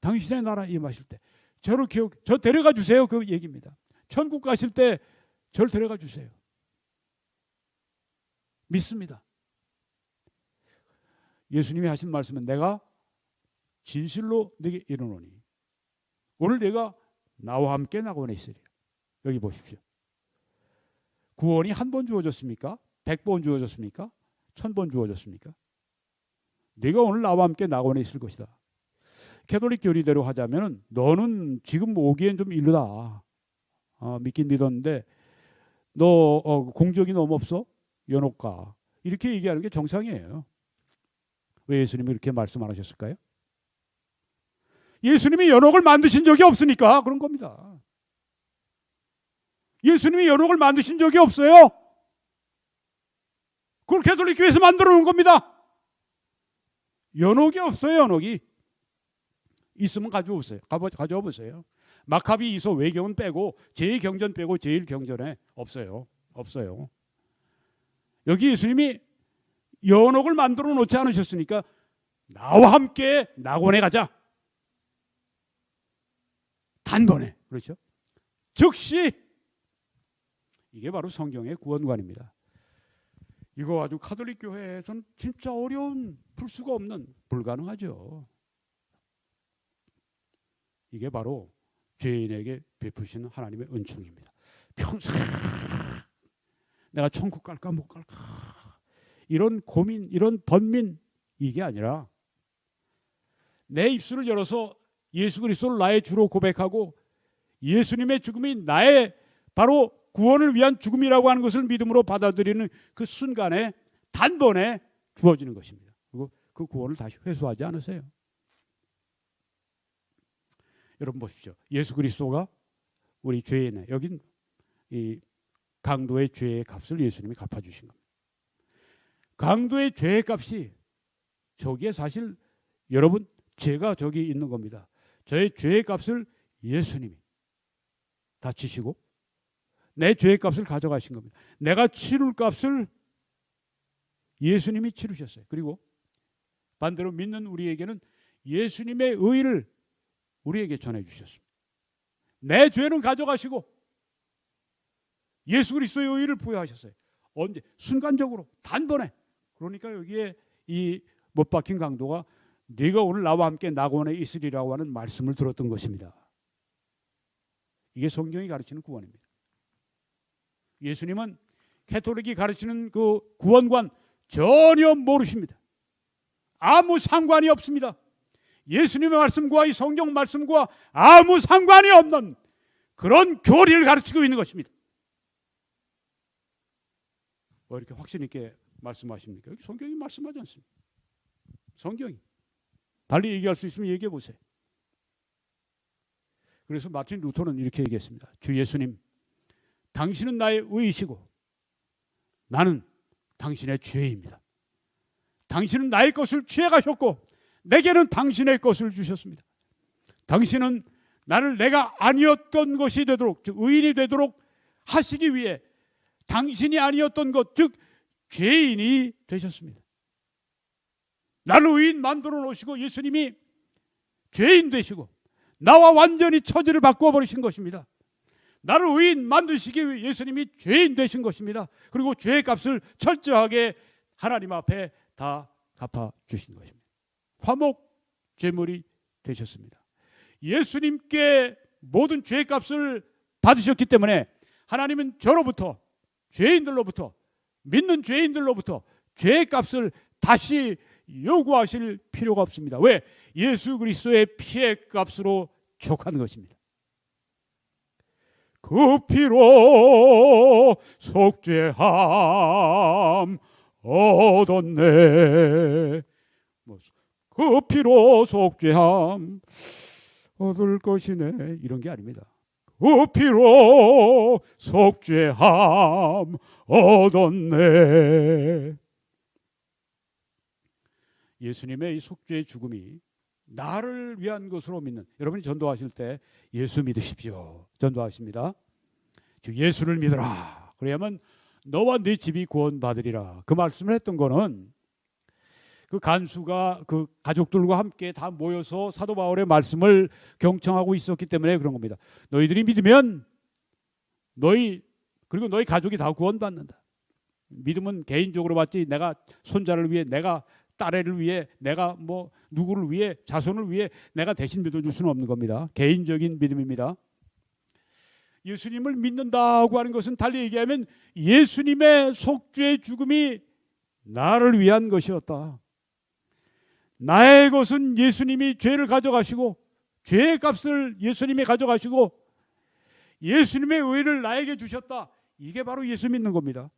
Speaker 1: 당신의 나라에 임하실 때 저 데려가 주세요. 그 얘기입니다. 천국 가실 때 저를 데려가 주세요. 믿습니다. 예수님이 하신 말씀은 내가 진실로 네게 이르노니 오늘 내가 나와 함께 낙원에 있으리라. 여기 보십시오. 구원이 한 번 주어졌습니까? 100번 주어졌습니까? 1000번 주어졌습니까? 네가 오늘 나와 함께 낙원에 있을 것이다. 캐톨릭 교리대로 하자면 너는 지금 오기엔 좀 이르다. 믿긴 믿었는데 너 공적이 너무 없어? 연옥가. 이렇게 얘기하는 게 정상이에요. 왜 예수님이 이렇게 말씀 안 하셨을까요? 예수님이 연옥을 만드신 적이 없으니까 그런 겁니다. 예수님이 연옥을 만드신 적이 없어요. 그걸 캐톨릭 교회에서 만들어 놓은 겁니다. 연옥이 없어요. 연옥이 있으면 가져오세요. 가져와 보세요. 마카비 이서 외경은 빼고 제2경전 빼고 제1경전에 없어요. 여기 예수님이 연옥을 만들어 놓지 않으셨으니까 나와 함께 낙원에 가자. 단번에. 그렇죠? 즉시. 이게 바로 성경의 구원관입니다. 이거 아주 카톨릭 교회에서는 진짜 어려운, 풀 수가 없는, 불가능하죠. 이게 바로 죄인에게 베푸시는 하나님의 은총입니다. 평생 내가 천국 갈까 못 갈까 이런 고민, 이런 번민, 이게 아니라 내 입술을 열어서 예수 그리스도를 나의 주로 고백하고 예수님의 죽음이 나의 바로 구원을 위한 죽음이라고 하는 것을 믿음으로 받아들이는 그 순간에 단번에 주어지는 것입니다. 그리고 그 구원을 다시 회수하지 않으세요. 여러분 보십시오. 예수 그리스도가 우리 죄인의, 여긴 이 강도의 죄의 값을 예수님이 갚아주신 겁니다. 강도의 죄의 값이 저기에 사실 여러분 죄가 저기 있는 겁니다. 저의 죄의 값을 예수님이 다 지시고 내 죄의 값을 가져가신 겁니다. 내가 치룰 값을 예수님이 치르셨어요. 그리고 반대로 믿는 우리에게는 예수님의 의를 우리에게 전해주셨습니다. 내 죄는 가져가시고 예수 그리스도의 의를 부여하셨어요. 언제? 순간적으로, 단번에. 그러니까 여기에 이 못 박힌 강도가 네가 오늘 나와 함께 낙원에 있으리라고 하는 말씀을 들었던 것입니다. 이게 성경이 가르치는 구원입니다. 예수님은 가톨릭이 가르치는 그 구원관 전혀 모르십니다. 아무 상관이 없습니다. 예수님의 말씀과 이 성경 말씀과 아무 상관이 없는 그런 교리를 가르치고 있는 것입니다. 왜 이렇게 확신 있게 말씀하십니까? 성경이 말씀하지 않습니다. 성경이. 달리 얘기할 수 있으면 얘기해 보세요. 그래서 마틴 루터는 이렇게 얘기했습니다. 주 예수님, 당신은 나의 의이시고 나는 당신의 죄입니다. 당신은 나의 것을 취해가셨고 내게는 당신의 것을 주셨습니다. 당신은 나를 내가 아니었던 것이 되도록, 즉 의인이 되도록 하시기 위해 당신이 아니었던 것, 즉 죄인이 되셨습니다. 나를 의인 만들어 놓으시고 예수님이 죄인 되시고 나와 완전히 처지를 바꾸어 버리신 것입니다. 나를 의인 만드시기 위해 예수님이 죄인 되신 것입니다. 그리고 죄의 값을 철저하게 하나님 앞에 다 갚아 주신 것입니다. 화목 제물이 되셨습니다. 예수님께 모든 죄의 값을 받으셨기 때문에 하나님은 저로부터, 죄인들로부터, 믿는 죄인들로부터 죄의 값을 다시 요구하실 필요가 없습니다. 왜? 예수 그리스도의 피의 값으로 족한 것입니다. 그 피로 속죄함 얻었네. 그 피로 속죄함 얻을 것이네. 이런 게 아닙니다. 그 피로 속죄함 얻었네. 예수님의 이 속죄의 죽음이 나를 위한 것으로 믿는, 여러분이 전도하실 때 예수 믿으십시오. 전도하십니다. 주 예수를 믿어라. 그래야만 너와 네 집이 구원받으리라. 그 말씀을 했던 거는 그 간수가 그 가족들과 함께 다 모여서 사도 바울의 말씀을 경청하고 있었기 때문에 그런 겁니다. 너희들이 믿으면 그리고 너희 가족이 다 구원받는다. 믿음은 개인적으로 받지 내가 손자를 위해, 내가 딸애를 위해, 내가 뭐 누구를 위해, 자손을 위해 내가 대신 믿어줄 수는 없는 겁니다. 개인적인 믿음입니다. 예수님을 믿는다고 하는 것은 달리 얘기하면 예수님의 속죄의 죽음이 나를 위한 것이었다. 나의 것은 예수님이 죄를 가져가시고 죄의 값을 예수님이 가져가시고 예수님의 의를 나에게 주셨다. 이게 바로 예수 믿는 겁니다.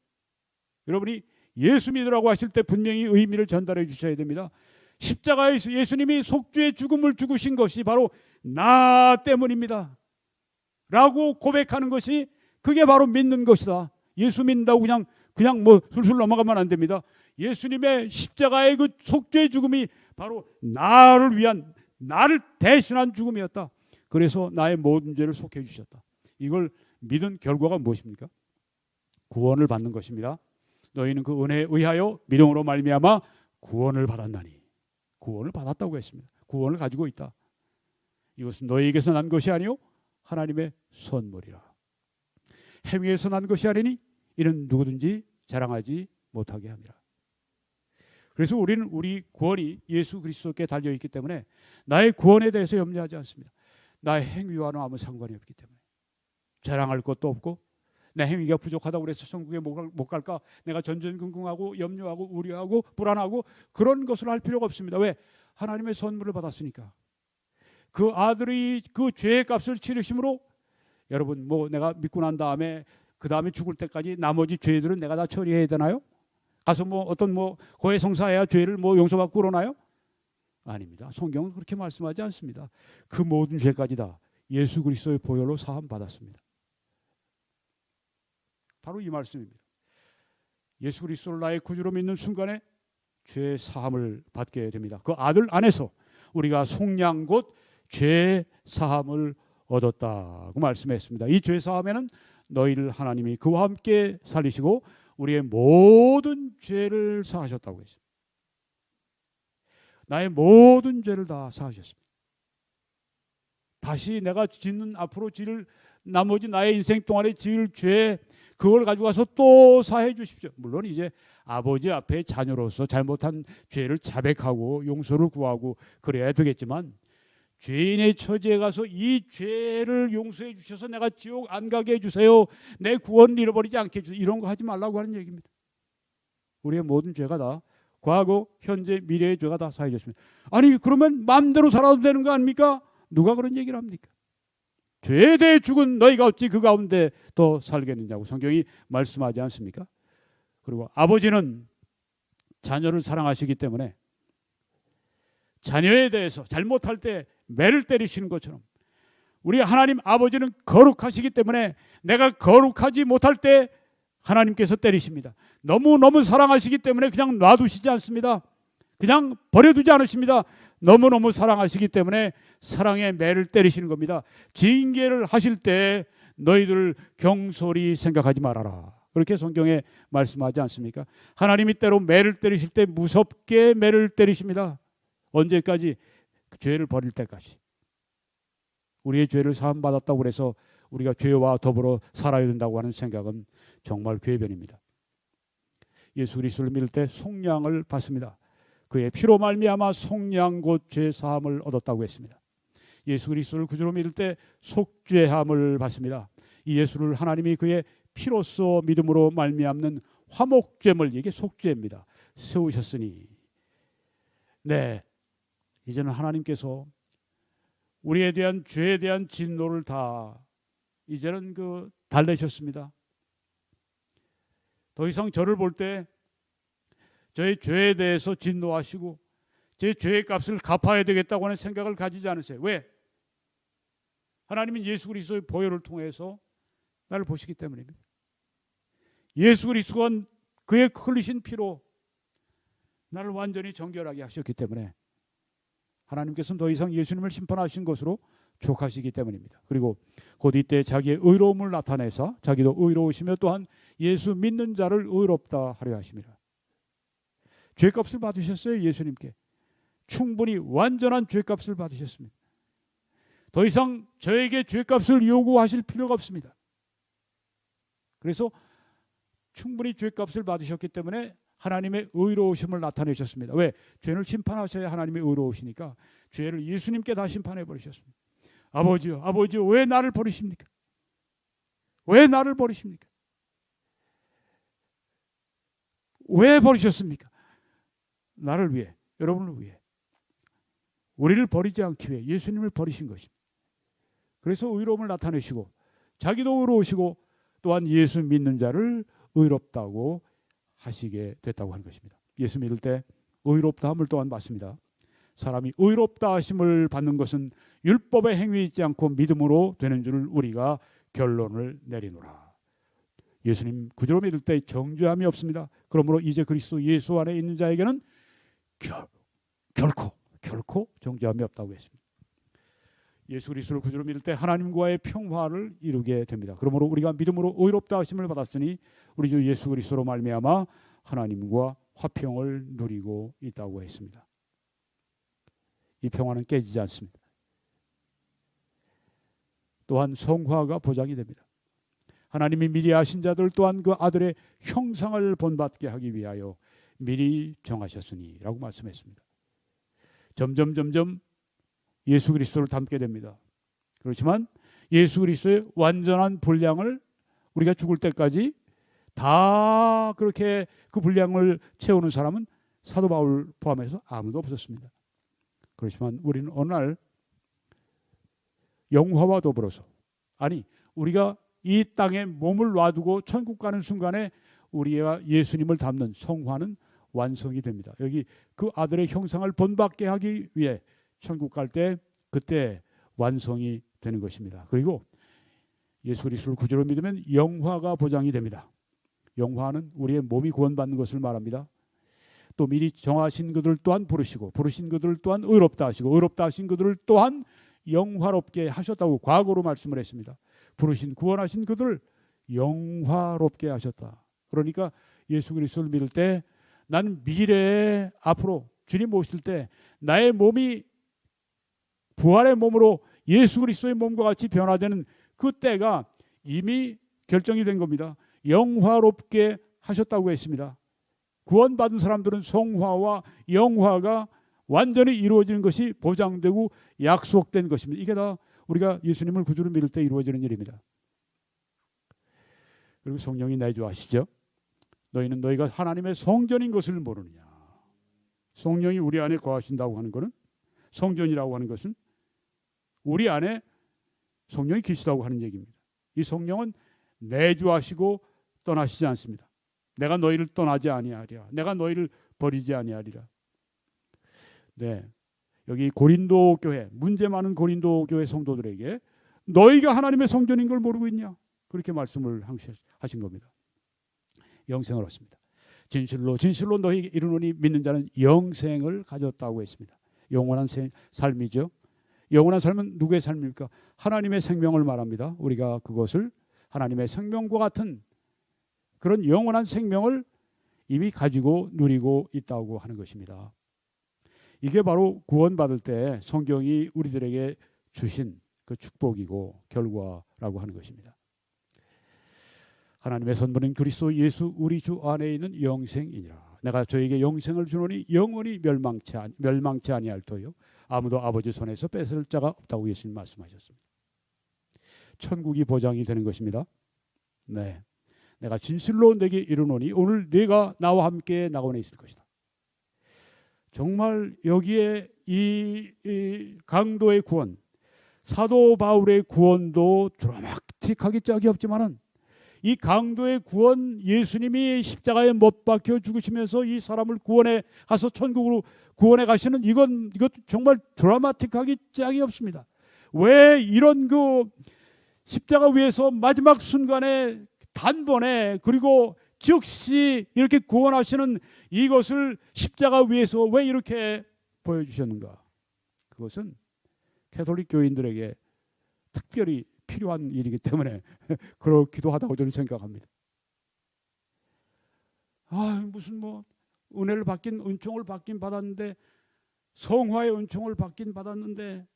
Speaker 1: 여러분이 예수 믿으라고 하실 때 분명히 의미를 전달해 주셔야 됩니다. 십자가에서 예수님이 속죄의 죽음을 죽으신 것이 바로 나 때문입니다 라고 고백하는 것이, 그게 바로 믿는 것이다. 예수 믿는다고 그냥 뭐 술술 넘어가면 안 됩니다. 예수님의 십자가의 그 속죄의 죽음이 바로 나를 위한, 나를 대신한 죽음이었다. 그래서 나의 모든 죄를 속해 주셨다. 이걸 믿은 결과가 무엇입니까? 구원을 받는 것입니다. 너희는 그 은혜에 의하여 믿음으로 말미암아 구원을 받았나니. 구원을 받았다고 했습니다. 구원을 가지고 있다. 이것은 너희에게서 난 것이 아니요 하나님의 선물이라. 행위에서 난 것이 아니니 이는 누구든지 자랑하지 못하게 합니다. 그래서 우리는 우리 구원이 예수 그리스도께 달려있기 때문에 나의 구원에 대해서 염려하지 않습니다. 나의 행위와는 아무 상관이 없기 때문에 자랑할 것도 없고, 내 행위가 부족하다고 그래서 천국에 못 갈까, 내가 전전긍긍하고 염려하고 우려하고 불안하고 그런 것을 할 필요가 없습니다. 왜? 하나님의 선물을 받았으니까. 그 아들이 그 죄의 값을 치르심으로, 여러분 뭐 내가 믿고 난 다음에 그 다음에 죽을 때까지 나머지 죄들은 내가 다 처리해야 되나요? 가서 뭐 어떤 뭐 고해성사해야 죄를 뭐 용서받고 그러나요? 아닙니다. 성경은 그렇게 말씀하지 않습니다. 그 모든 죄까지 다 예수 그리스도의 보혈로 사함 받았습니다. 바로 이 말씀입니다. 예수 그리스도를 나의 구주로 믿는 순간에 죄 사함을 받게 됩니다. 그 아들 안에서 우리가 속량 곧 죄 사함을 얻었다고 말씀했습니다. 이 죄 사함에는 너희를 하나님이 그와 함께 살리시고 우리의 모든 죄를 사하셨다고 했습니다. 나의 모든 죄를 다 사하셨습니다. 다시 내가 짓는 앞으로 지을 나머지 나의 인생 동안에 지을 죄 그걸 가지고 가서 또 사해 주십시오. 물론 이제 아버지 앞에 자녀로서 잘못한 죄를 자백하고 용서를 구하고 그래야 되겠지만 죄인의 처지에 가서 이 죄를 용서해 주셔서 내가 지옥 안 가게 해주세요. 내 구원 잃어버리지 않게 해주세요. 이런 거 하지 말라고 하는 얘기입니다. 우리의 모든 죄가 다 과거, 현재, 미래의 죄가 다 사해졌습니다. 아니 그러면 마음대로 살아도 되는 거 아닙니까? 누가 그런 얘기를 합니까? 죄에 대해 죽은 너희가 어찌 그 가운데 더 살겠느냐고 성경이 말씀하지 않습니까? 그리고 아버지는 자녀를 사랑하시기 때문에 자녀에 대해서 잘못할 때 매를 때리시는 것처럼 우리 하나님 아버지는 거룩하시기 때문에 내가 거룩하지 못할 때 하나님께서 때리십니다. 너무너무 사랑하시기 때문에 그냥 놔두시지 않습니다. 그냥 버려두지 않으십니다. 너무너무 사랑하시기 때문에 사랑의 매를 때리시는 겁니다. 징계를 하실 때 너희들 경솔히 생각하지 말아라. 그렇게 성경에 말씀하지 않습니까? 하나님이 때로 매를 때리실 때 무섭게 매를 때리십니다. 언제까지? 죄를 버릴 때까지. 우리의 죄를 사함받았다고 해서 우리가 죄와 더불어 살아야 된다고 하는 생각은 정말 궤변입니다. 예수 그리스도를 믿을 때 속량을 받습니다. 그의 피로 말미암아 속량 곧 죄 사함을 얻었다고 했습니다. 예수 그리스도를 구주로 믿을 때 속죄함을 받습니다. 이 예수를 하나님이 그의 피로써 믿음으로 말미암는 화목죄물, 이게 속죄입니다. 세우셨으니 네, 이제는 하나님께서 우리에 대한 죄에 대한 진노를 다 이제는 달래셨습니다. 더 이상 저를 볼 때 저의 죄에 대해서 진노하시고 제 죄의 값을 갚아야 되겠다고 하는 생각을 가지지 않으세요. 왜? 하나님은 예수 그리스도의 보혈을 통해서 나를 보시기 때문입니다. 예수 그리스도가 그의 흘리신 피로 나를 완전히 정결하게 하셨기 때문에 하나님께서는 더 이상 예수님을 심판하신 것으로 족하시기 때문입니다. 그리고 곧 이때 자기의 의로움을 나타내사 자기도 의로우시며 또한 예수 믿는 자를 의롭다 하려 하심이라. 죄값을 받으셨어요. 예수님께 충분히 완전한 죄값을 받으셨습니다. 더 이상 저에게 죄값을 요구하실 필요가 없습니다. 그래서 충분히 죄값을 받으셨기 때문에 하나님의 의로우심을 나타내셨습니다. 왜? 죄를 심판하셔야 하나님의 의로우시니까 죄를 예수님께 다 심판해 버리셨습니다. 아버지요, 아버지요, 왜 나를 버리십니까? 왜 나를 버리십니까? 왜 버리셨습니까? 나를 위해, 여러분을 위해, 우리를 버리지 않기 위해 예수님을 버리신 것입니다. 그래서 의로움을 나타내시고 자기도 의로우시고 또한 예수 믿는 자를 의롭다고 하시게 됐다고 하는 것입니다. 예수 믿을 때 의롭다 함을 또한 받습니다. 사람이 의롭다 하심을 받는 것은 율법의 행위 있지 않고 믿음으로 되는 줄을 우리가 결론을 내리노라. 예수님 구주로 믿을 때 정죄함이 없습니다. 그러므로 이제 그리스도 예수 안에 있는 자에게는 결코 정죄함이 없다고 했습니다. 예수 그리스도를 구주로 믿을 때 하나님과의 평화를 이루게 됩니다. 그러므로 우리가 믿음으로 의롭다 하심을 받았으니 우리 주 예수 그리스도로 말미암아 하나님과 화평을 누리고 있다고 했습니다. 이 평화는 깨지지 않습니다. 또한 성화가 보장이 됩니다. 하나님이 미리 아신 자들 또한 그 아들의 형상을 본받게 하기 위하여 미리 정하셨으니 라고 말씀했습니다. 점점 예수 그리스도를 닮게 됩니다. 그렇지만 예수 그리스도의 완전한 분량을 우리가 죽을 때까지 다 그렇게 그 분량을 채우는 사람은 사도 바울 포함해서 아무도 없었습니다. 그렇지만 우리는 어느 날 영화와 더불어서 우리가 이 땅에 몸을 놔두고 천국 가는 순간에 우리가 예수님을 닮는 성화는 완성이 됩니다. 여기 그 아들의 형상을 본받게 하기 위해 천국 갈 때 그때 완성이 되는 것입니다. 그리고 예수 그리스도를 구주로 믿으면 영화가 보장이 됩니다. 영화는 우리의 몸이 구원받는 것을 말합니다. 또 미리 정하신 그들 또한 부르시고 부르신 그들 또한 의롭다 하시고 의롭다 하신 그들을 또한 영화롭게 하셨다고 과거로 말씀을 했습니다. 부르신 구원하신 그들을 영화롭게 하셨다. 그러니까 예수 그리스도를 믿을 때 나는 미래에 앞으로 주님 오실 때 나의 몸이 부활의 몸으로 예수 그리스도의 몸과 같이 변화되는 그 때가 이미 결정이 된 겁니다. 영화롭게 하셨다고 했습니다. 구원받은 사람들은 성화와 영화가 완전히 이루어지는 것이 보장되고 약속된 것입니다. 이게 다 우리가 예수님을 구주로 믿을 때 이루어지는 일입니다. 그리고 성령이 내주하시죠. 너희는 너희가 하나님의 성전인 것을 모르느냐. 성령이 우리 안에 거하신다고 하는 것은, 성전이라고 하는 것은 우리 안에 성령이 계시다고 하는 얘기입니다. 이 성령은 내주하시고 떠나시지 않습니다. 내가 너희를 떠나지 아니하리라. 내가 너희를 버리지 아니하리라. 네, 여기 고린도 교회, 문제 많은 고린도 교회 성도들에게 너희가 하나님의 성전인 걸 모르고 있냐? 그렇게 말씀을 하신 겁니다. 영생을 얻습니다. 진실로 진실로 너희에게 이르노니 믿는 자는 영생을 가졌다고 했습니다. 영원한 삶이죠. 영원한 삶은 누구의 삶입니까? 하나님의 생명을 말합니다. 우리가 그것을 하나님의 생명과 같은 그런 영원한 생명을 이미 가지고 누리고 있다고 하는 것입니다. 이게 바로 구원받을 때 성경이 우리들에게 주신 그 축복이고 결과라고 하는 것입니다. 하나님의 선물인 그리스도 예수 우리 주 안에 있는 영생이니라. 내가 저에게 영생을 주노니 영원히 멸망치 아니할 터요 아무도 아버지 손에서 뺏을 자가 없다고 예수님 말씀하셨습니다. 천국이 보장이 되는 것입니다. 네, 내가 진실로 내게 이르노니 오늘 네가 나와 함께 낙원에 있을 것이다. 정말 여기에 이 강도의 구원, 사도 바울의 구원도 드라마틱하게 짝이 없지만은 이 강도의 구원, 예수님이 십자가에 못 박혀 죽으시면서 이 사람을 구원해 가서 천국으로 구원해 가시는 이것 정말 드라마틱하게 짝이 없습니다. 왜 이런 그 십자가 위에서 마지막 순간에 단번에 그리고 즉시 이렇게 구원하시는 이것을 십자가 위에서 왜 이렇게 보여주셨는가? 그것은 가톨릭 교인들에게 특별히 필요한 일이기 때문에 그렇기도 하다고 저는 생각합니다. 무슨 뭐 은혜를 받긴 은총을 받긴 받았는데 성화의 은총을 받긴 받았는데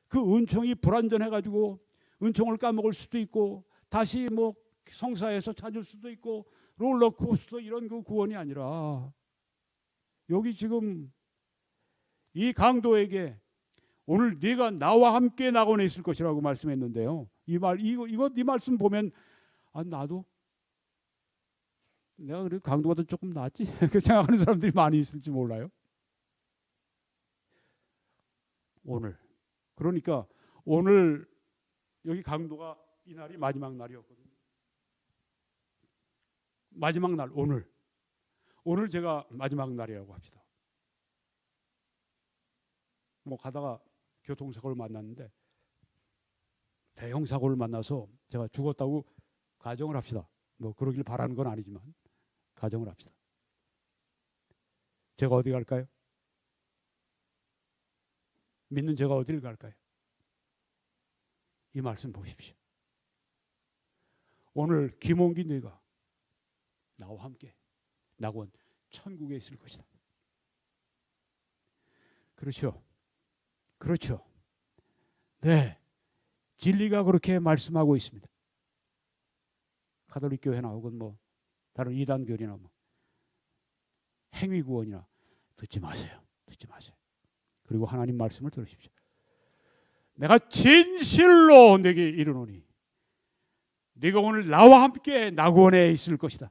Speaker 1: 그 은총이 불완전해가지고 은총을 까먹을 수도 있고 다시 뭐 성사에서 찾을 수도 있고 롤러코스터 이런 그 구원이 아니라 여기 지금 이 강도에게 오늘 네가 나와 함께 낙원에 있을 것이라고 말씀했는데요. 이 말씀 보면 나도 내가 그래도 강도가 더 조금 낫지 그 생각하는 사람들이 많이 있을지 몰라요. 오늘 그러니까 오늘 여기 강도가 이 날이 마지막 날이었거든요. 마지막 날 오늘 제가 마지막 날이라고 합시다. 뭐 가다가 교통사고를 만났는데 대형 사고를 만나서 제가 죽었다고 가정을 합시다. 뭐 그러길 바라는 건 아니지만 가정을 합시다. 제가 어디 갈까요? 믿는 제가 어디를 갈까요? 이 말씀 보십시오. 오늘 김홍기 네가 나와 함께 낙원 천국에 있을 것이다. 그렇죠. 네, 진리가 그렇게 말씀하고 있습니다. 가톨릭 교회나 혹은 뭐 다른 이단교리나 뭐 행위구원이나 듣지 마세요. 그리고 하나님 말씀을 들으십시오. 내가 진실로 내게 이르노니 네가 오늘 나와 함께 낙원에 있을 것이다.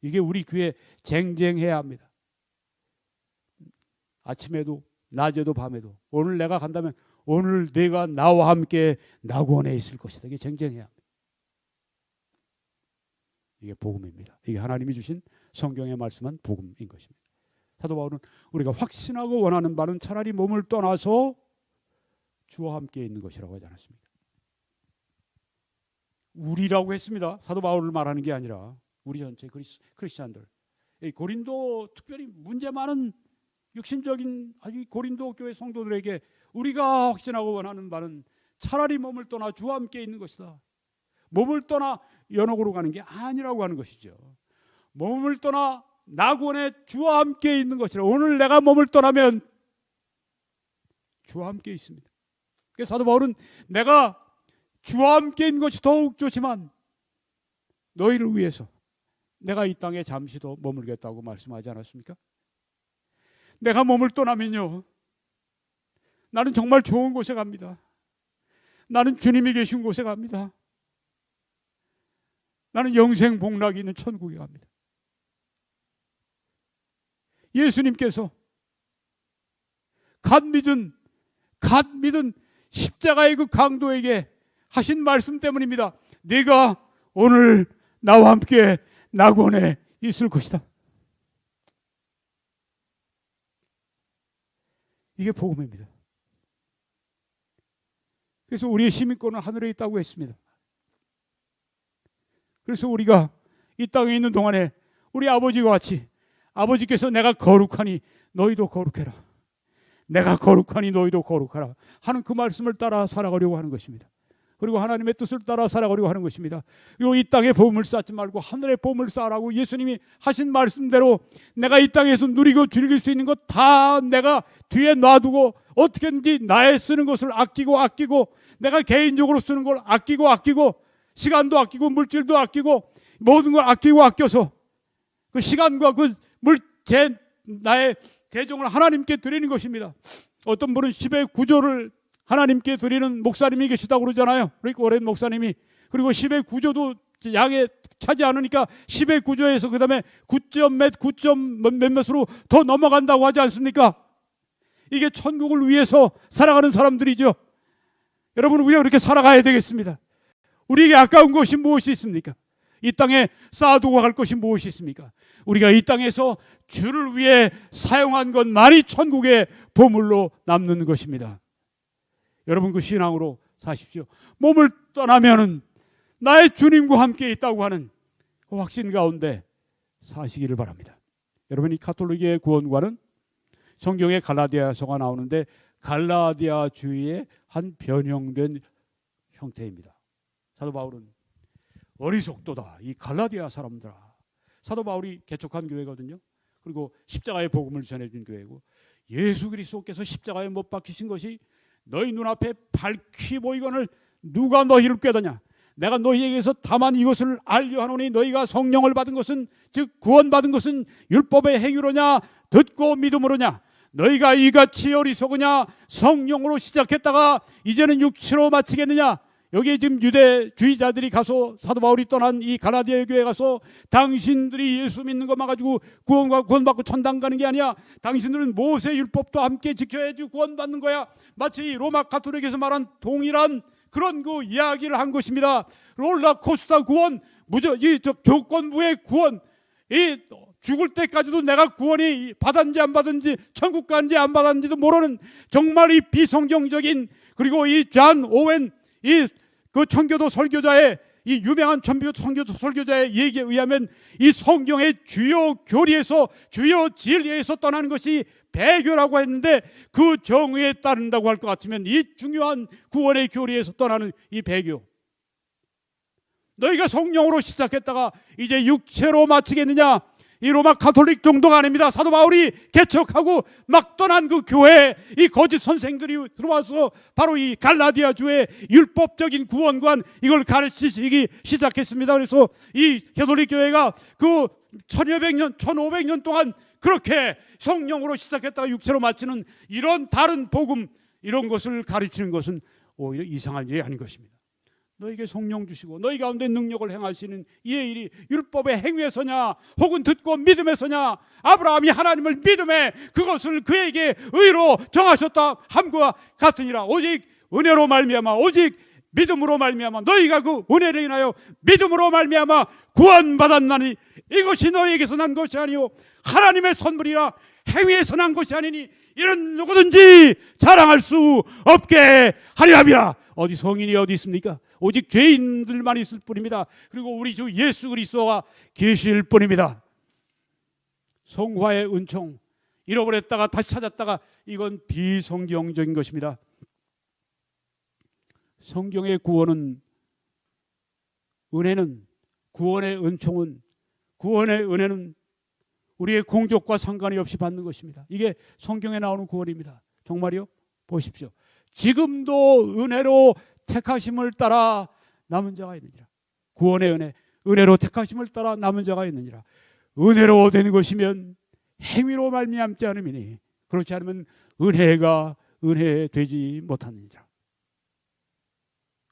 Speaker 1: 이게 우리 귀에 쟁쟁해야 합니다. 아침에도 낮에도 밤에도 오늘 내가 간다면 오늘 네가 나와 함께 낙원에 있을 것이다. 이게 쟁쟁해야 합니다. 이게 복음입니다. 이게 하나님이 주신 성경에 말씀한 복음인 것입니다. 사도 바울은 우리가 확신하고 원하는 바는 차라리 몸을 떠나서 주와 함께 있는 것이라고 하지 않았습니까? 우리라고 했습니다. 사도 바울을 말하는 게 아니라 우리 전체 크리스찬들, 고린도 특별히 문제 많은 육신적인 아주 고린도 교회 성도들에게 우리가 확신하고 원하는 바는 차라리 몸을 떠나 주와 함께 있는 것이다. 몸을 떠나 연옥으로 가는 게 아니라고 하는 것이죠. 몸을 떠나 낙원에 주와 함께 있는 것이라. 오늘 내가 몸을 떠나면 주와 함께 있습니다. 그래서 사도 바울은 내가 주와 함께 있는 것이 더욱 좋지만 너희를 위해서 내가 이 땅에 잠시 더 머물겠다고 말씀하지 않았습니까? 내가 몸을 떠나면요, 나는 정말 좋은 곳에 갑니다. 나는 주님이 계신 곳에 갑니다. 나는 영생 복락이 있는 천국에 갑니다. 예수님께서 갓 믿은 십자가의 그 강도에게 하신 말씀 때문입니다. 네가 오늘 나와 함께 낙원에 있을 것이다. 이게 복음입니다. 그래서 우리의 시민권은 하늘에 있다고 했습니다. 그래서 우리가 이 땅에 있는 동안에 우리 아버지와 같이 아버지께서 내가 거룩하니 너희도 거룩해라, 내가 거룩하니 너희도 거룩하라 하는 그 말씀을 따라 살아가려고 하는 것입니다. 그리고 하나님의 뜻을 따라 살아가려고 하는 것입니다. 그리고 이 땅에 보험을 쌓지 말고 하늘에 보험을 쌓으라고 예수님이 하신 말씀대로 내가 이 땅에서 누리고 즐길 수 있는 것 다 내가 뒤에 놔두고 어떻게든지 나의 쓰는 것을 아끼고 내가 개인적으로 쓰는 걸 아끼고 시간도 아끼고 물질도 아끼고 모든 걸 아껴서 그 시간과 그 나의 대종을 하나님께 드리는 것입니다. 어떤 분은 10의 9조를 하나님께 드리는 목사님이 계시다고 그러잖아요. 그러니까 오랜 목사님이. 그리고 10의 9조도 양에 차지 않으니까 10의 9조에서 그 다음에 9점 몇몇으로 더 넘어간다고 하지 않습니까? 이게 천국을 위해서 살아가는 사람들이죠. 여러분, 우리가 그렇게 살아가야 되겠습니다. 우리에게 아까운 것이 무엇이 있습니까? 이 땅에 쌓아두고 갈 것이 무엇이 있습니까? 우리가 이 땅에서 주를 위해 사용한 것만이 천국의 보물로 남는 것입니다. 여러분, 그 신앙으로 사십시오. 몸을 떠나면은 나의 주님과 함께 있다고 하는 그 확신 가운데 사시기를 바랍니다. 여러분, 이 가톨릭의 구원과는 성경에 갈라디아서가 나오는데 갈라디아주의의 한 변형된 형태입니다. 사도 바울은 어리석도다, 이 갈라디아 사람들아. 사도 바울이 개척한 교회거든요. 그리고 십자가의 복음을 전해준 교회고, 예수 그리스도께서 십자가에 못 박히신 것이 너희 눈앞에 밝히 보이거늘 누가 너희를 꾀더냐. 내가 너희에게서 다만 이것을 알려 하노니 너희가 성령을 받은 것은, 즉 구원받은 것은 율법의 행위로냐 듣고 믿음으로냐. 너희가 이같이 어리석으냐. 성령으로 시작했다가 이제는 육체로 마치겠느냐. 여기에 지금 유대주의자들이 가서 사도 바울이 떠난 이 갈라디아 교회에 가서 당신들이 예수 믿는 것만 가지고 구원받고 천당 가는 게 아니야. 당신들은 모세 율법도 함께 지켜야지 구원받는 거야. 마치 이 로마 가톨릭에서 말한 동일한 그런 그 이야기를 한 것입니다. 롤러코스터 구원, 이 조건부의 구원, 이 죽을 때까지도 내가 구원이 받았는지 안 받았는지, 천국 가는지 안 받았는지도 모르는 정말 이 비성경적인, 그리고 이 잔 오웬 그 청교도 설교자의, 이 유명한 청교도 설교자의 얘기에 의하면 이 성경의 주요 교리에서, 주요 진리에서 떠나는 것이 배교라고 했는데, 그 정의에 따른다고 할 것 같으면 이 중요한 구원의 교리에서 떠나는 이 배교, 너희가 성령으로 시작했다가 이제 육체로 마치겠느냐. 이 로마 가톨릭 정도가 아닙니다. 사도 바울이 개척하고 막 떠난 그 교회에 이 거짓 선생들이 들어와서 바로 이 갈라디아 주의 율법적인 구원관, 이걸 가르치기 시작했습니다. 그래서 이 가톨릭 교회가 그 1500년 동안 그렇게 성령으로 시작했다가 육체로 마치는 이런 다른 복음, 이런 것을 가르치는 것은 오히려 이상한 일이 아닌 것입니다. 너에게 성령 주시고 너희 가운데 능력을 행하시는 이의 일이 율법의 행위에서냐 혹은 듣고 믿음에서냐. 아브라함이 하나님을 믿음에 그것을 그에게 의로 정하셨다 함과 같으니라. 오직 은혜로 말미암아, 오직 믿음으로 말미암아, 너희가 그 은혜를 인하여 믿음으로 말미암아 구원받았나니 이것이 너희에게서 난 것이 아니요 하나님의 선물이라. 행위에서 난 것이 아니니 이는 누구든지 자랑할 수 없게 하리라미라. 어디 성인이 어디 있습니까? 오직 죄인들만 있을 뿐입니다. 그리고 우리 주 예수 그리스도가 계실 뿐입니다. 성화의 은총, 잃어버렸다가 다시 찾았다가, 이건 비성경적인 것입니다. 성경의 구원은, 은혜는, 구원의 은총은, 구원의 은혜는 우리의 공적과 상관이 없이 받는 것입니다. 이게 성경에 나오는 구원입니다. 정말요? 보십시오. 지금도 은혜로 택하심을 따라 남은 자가 있느니라. 구원의 은혜, 은혜로 택하심을 따라 남은 자가 있느니라. 은혜로 된 것이면 행위로 말미암지 않음이니 그렇지 않으면 은혜가 은혜 되지 못하느니라.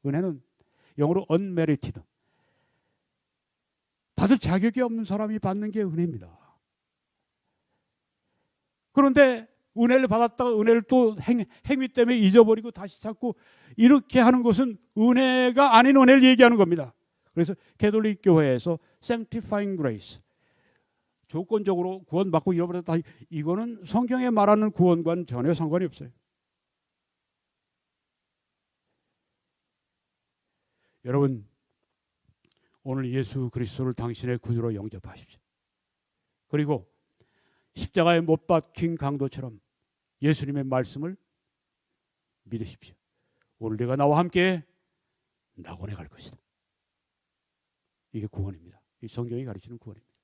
Speaker 1: 은혜는 영어로 unmerited, 받을 자격이 없는 사람이 받는 게 은혜입니다. 그런데 은혜를 받았다가 은혜를 또 행위 때문에 잊어버리고 다시 찾고 이렇게 하는 것은 은혜가 아닌 은혜를 얘기하는 겁니다. 그래서 가톨릭 교회에서 sanctifying grace, 조건적으로 구원받고 잃어버렸다, 이거는 성경에 말하는 구원과는 전혀 상관이 없어요. 여러분, 오늘 예수 그리스도를 당신의 구주로 영접하십시오. 그리고 십자가에 못 박힌 강도처럼 예수님의 말씀을 믿으십시오. 오늘 내가 나와 함께 낙원에 갈 것이다. 이게 구원입니다. 이 성경이 가르치는 구원입니다.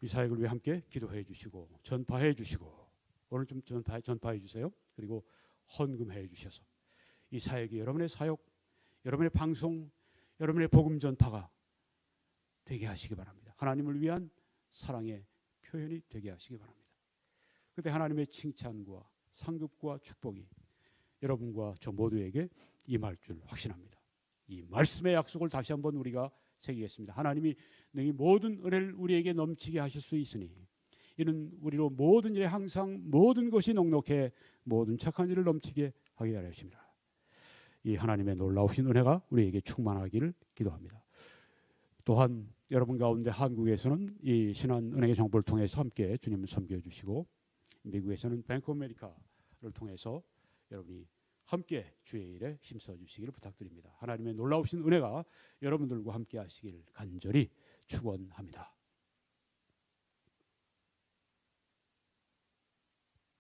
Speaker 1: 이 사역을 위해 함께 기도해 주시고 전파해 주시고 오늘 좀 전파해 주세요. 그리고 헌금해 주셔서 이 사역이 여러분의 사역, 여러분의 방송, 여러분의 복음 전파가 되게 하시기 바랍니다. 하나님을 위한 사랑의 표현이 되게 하시기 바랍니다. 그때 하나님의 칭찬과 상급과 축복이 여러분과 저 모두에게 임할 줄 확신합니다. 이 말씀의 약속을 다시 한번 우리가 새기겠습니다. 하나님이 능히 모든 은혜를 우리에게 넘치게 하실 수 있으니 이는 우리로 모든 일에 항상 모든 것이 넉넉해 모든 착한 일을 넘치게 하게 하려 하십니다. 이 하나님의 놀라우신 은혜가 우리에게 충만하기를 기도합니다. 또한 여러분 가운데 한국에서는 이 신한은행의 정보를 통해서 함께 주님을 섬겨주시고 미국에서는 뱅크 오브 아메리카를 통해서 여러분이 함께 주의 일에 힘써 주시기를 부탁드립니다. 하나님의 놀라우신 은혜가 여러분들과 함께 하시길 간절히 축원합니다.